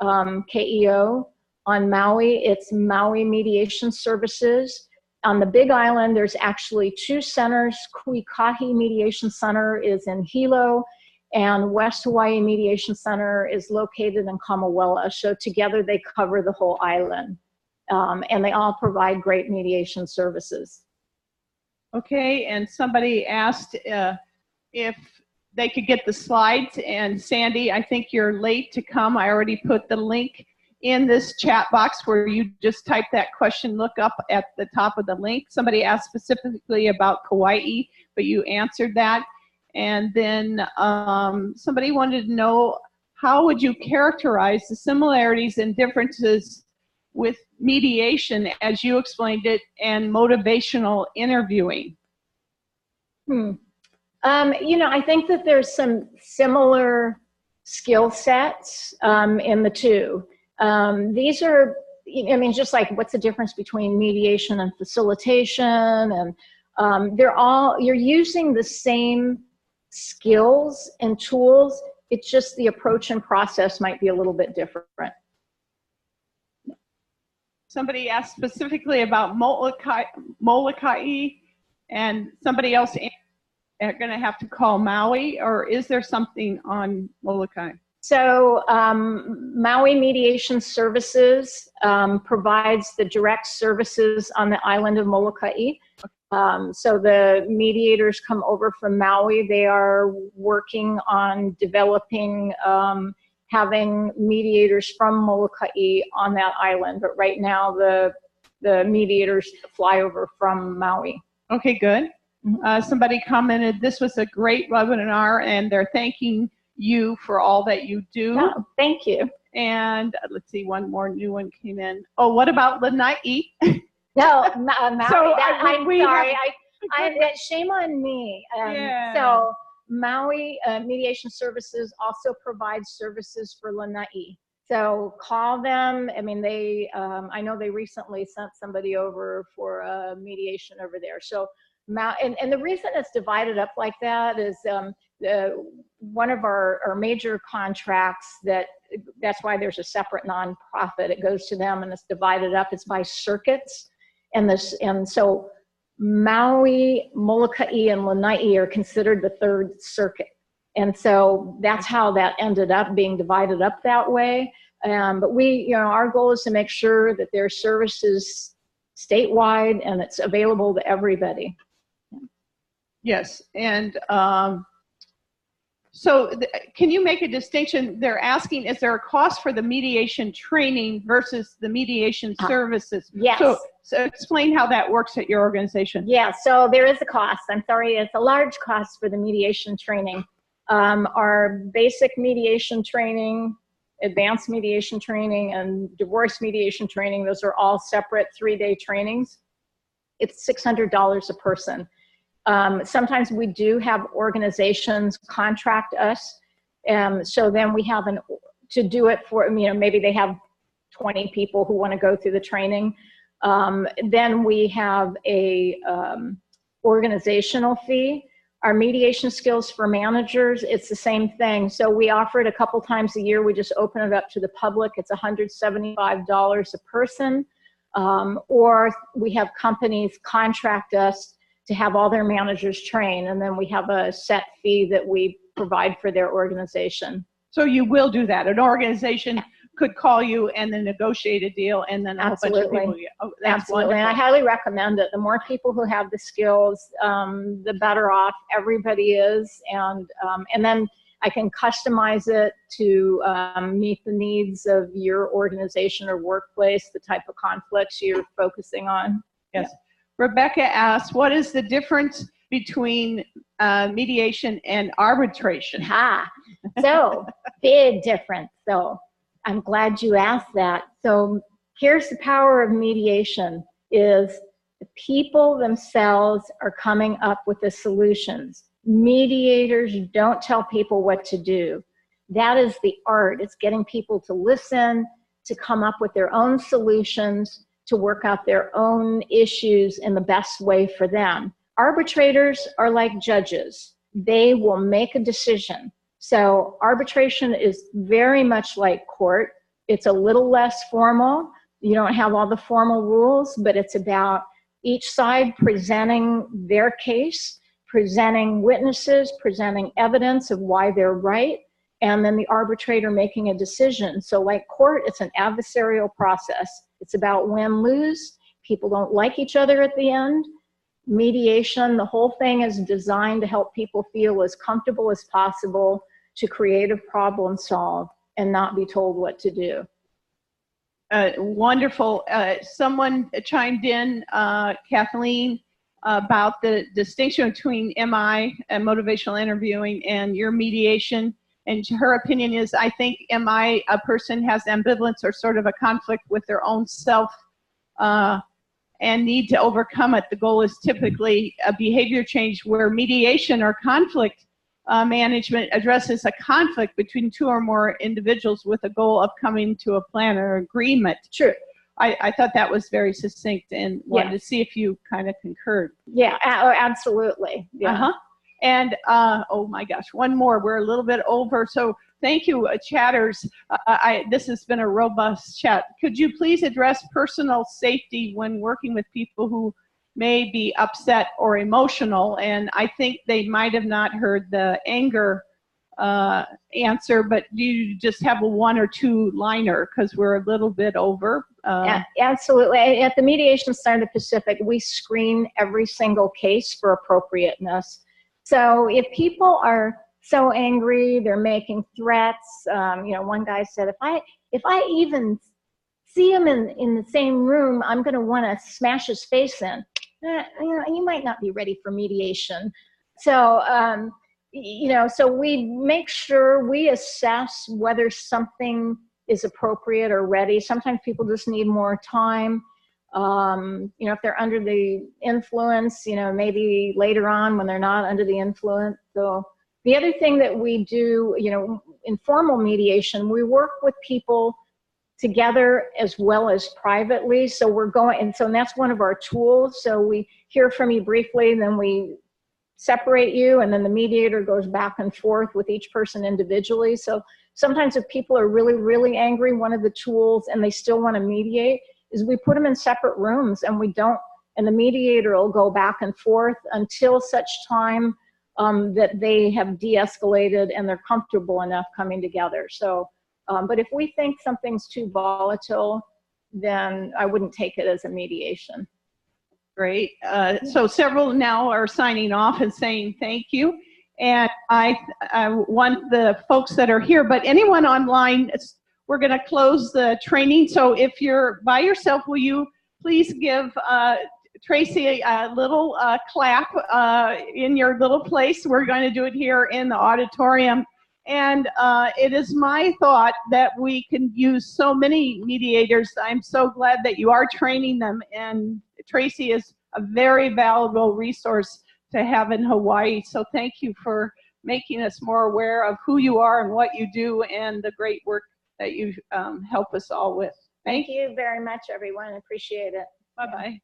KEO. On Maui, it's Maui Mediation Services. On the Big Island, there's actually 2 centers. Kuikahi Mediation Center is in Hilo, and West Hawaii Mediation Center is located in Kamawela. So together they cover the whole island, and they all provide great mediation services. Okay, and somebody asked if they could get the slides, and Sandy, I think you're late to come. I already put the link in this chat box where you just type that question, look up at the top of the link. Somebody asked specifically about Kauai, but you answered that. And then somebody wanted to know, how would you characterize the similarities and differences with mediation, as you explained it, and motivational interviewing? I think that there's some similar skill sets in the two. These are, just like, what's the difference between mediation and facilitation? And you're using the same skills and tools. It's just the approach and process might be a little bit different. Somebody asked specifically about Molokai, and somebody else are going to have to call Maui, or is there something on Molokai? So Maui Mediation Services provides the direct services on the island of Molokai. So the mediators come over from Maui. They are working on developing, having mediators from Molokai on that island. But right now, the mediators fly over from Maui. Okay, good. Somebody commented, this was a great webinar, and they're thanking you for all that you do. Oh, thank you. And let's see, one more new one came in. Oh, what about Lanai? No, Maui. So, I'm sorry. Shame on me. Yeah. So Maui Mediation Services also provides services for Lanai. So call them. I mean, I know they recently sent somebody over for a mediation over there. So and the reason it's divided up like that is one of our major contracts, that's why there's a separate nonprofit. It goes to them and it's divided up. It's by circuits. And so Maui, Molokai, and Lanai are considered the third circuit. And so that's how that ended up being divided up that way. But our goal is to make sure that their service is statewide and it's available to everybody. Yes, and so can you make a distinction? They're asking, is there a cost for the mediation training versus the mediation services? Yes. So explain how that works at your organization. Yeah, so there is a cost. I'm sorry, it's a large cost for the mediation training. Our basic mediation training, advanced mediation training, and divorce mediation training, those are all separate 3-day trainings. It's $600 a person. Sometimes we do have organizations contract us, so then we have to do it for, maybe they have 20 people who want to go through the training. Then we have a organizational fee. Our mediation skills for managers, it's the same thing. So we offer it a couple times a year. We just open it up to the public. It's $175 a person. Or we have companies contract us to have all their managers train, and then we have a set fee that we provide for their organization. So you will do that. An organization could call you and then negotiate a deal, and then a whole bunch of people. Oh, that's Absolutely. And I highly recommend it. The more people who have the skills, the better off everybody is. And then I can customize it to meet the needs of your organization or workplace, the type of conflicts you're focusing on. Yes. Yeah. Rebecca asks, what is the difference between mediation and arbitration? So big difference. So I'm glad you asked that. So here's the power of mediation, is the people themselves are coming up with the solutions. Mediators don't tell people what to do. That is the art. It's getting people to listen, to come up with their own solutions, to work out their own issues in the best way for them. Arbitrators are like judges. They will make a decision. So arbitration is very much like court. It's a little less formal. You don't have all the formal rules, but it's about each side presenting their case, presenting witnesses, presenting evidence of why they're right, and then the arbitrator making a decision. So like court, it's an adversarial process. It's about win-lose. People don't like each other at the end. Mediation, the whole thing is designed to help people feel as comfortable as possible to create a problem solve and not be told what to do. Wonderful. Someone chimed in, Kathleen, about the distinction between MI and motivational interviewing and your mediation. And her opinion is, I think MI, a person has ambivalence or sort of a conflict with their own self and need to overcome it. The goal is typically a behavior change, where mediation or conflict management addresses a conflict between two or more individuals with a goal of coming to a plan or agreement. True. I thought that was very succinct and wanted to see if you kind of concurred. Yeah, absolutely. Yeah. And oh my gosh, one more. We're a little bit over. So thank you, chatters. This has been a robust chat. Could you please address personal safety when working with people who may be upset or emotional? And I think they might have not heard the anger answer, but do you just have a one or two liner, because we're a little bit over? Yeah, absolutely. At the Mediation Center of the Pacific, we screen every single case for appropriateness. So if people are so angry, they're making threats. One guy said, if I even see him in the same room, I'm going to want to smash his face in. You might not be ready for mediation. So, so we make sure we assess whether something is appropriate or ready. Sometimes people just need more time. If they're under the influence, maybe later on when they're not under the influence. So the other thing that we do, in formal mediation, we work with people together as well as privately. So we're going, and that's one of our tools. So we hear from you briefly, then we separate you, and then the mediator goes back and forth with each person individually. So sometimes if people are really, really angry, one of the tools, and they still want to mediate, is we put them in separate rooms, and and the mediator will go back and forth until such time that they have de-escalated and they're comfortable enough coming together. So, but if we think something's too volatile, then I wouldn't take it as a mediation. Great. So several now are signing off and saying thank you. And I want the folks that are here, but anyone online, we're going to close the training. So if you're by yourself, will you please give Tracy a little clap in your little place? We're going to do it here in the auditorium. And it is my thought that we can use so many mediators. I'm so glad that you are training them. And Tracy is a very valuable resource to have in Hawaii. So thank you for making us more aware of who you are and what you do and the great work that you help us all with. Thank you very much, everyone. I appreciate it. Bye-bye.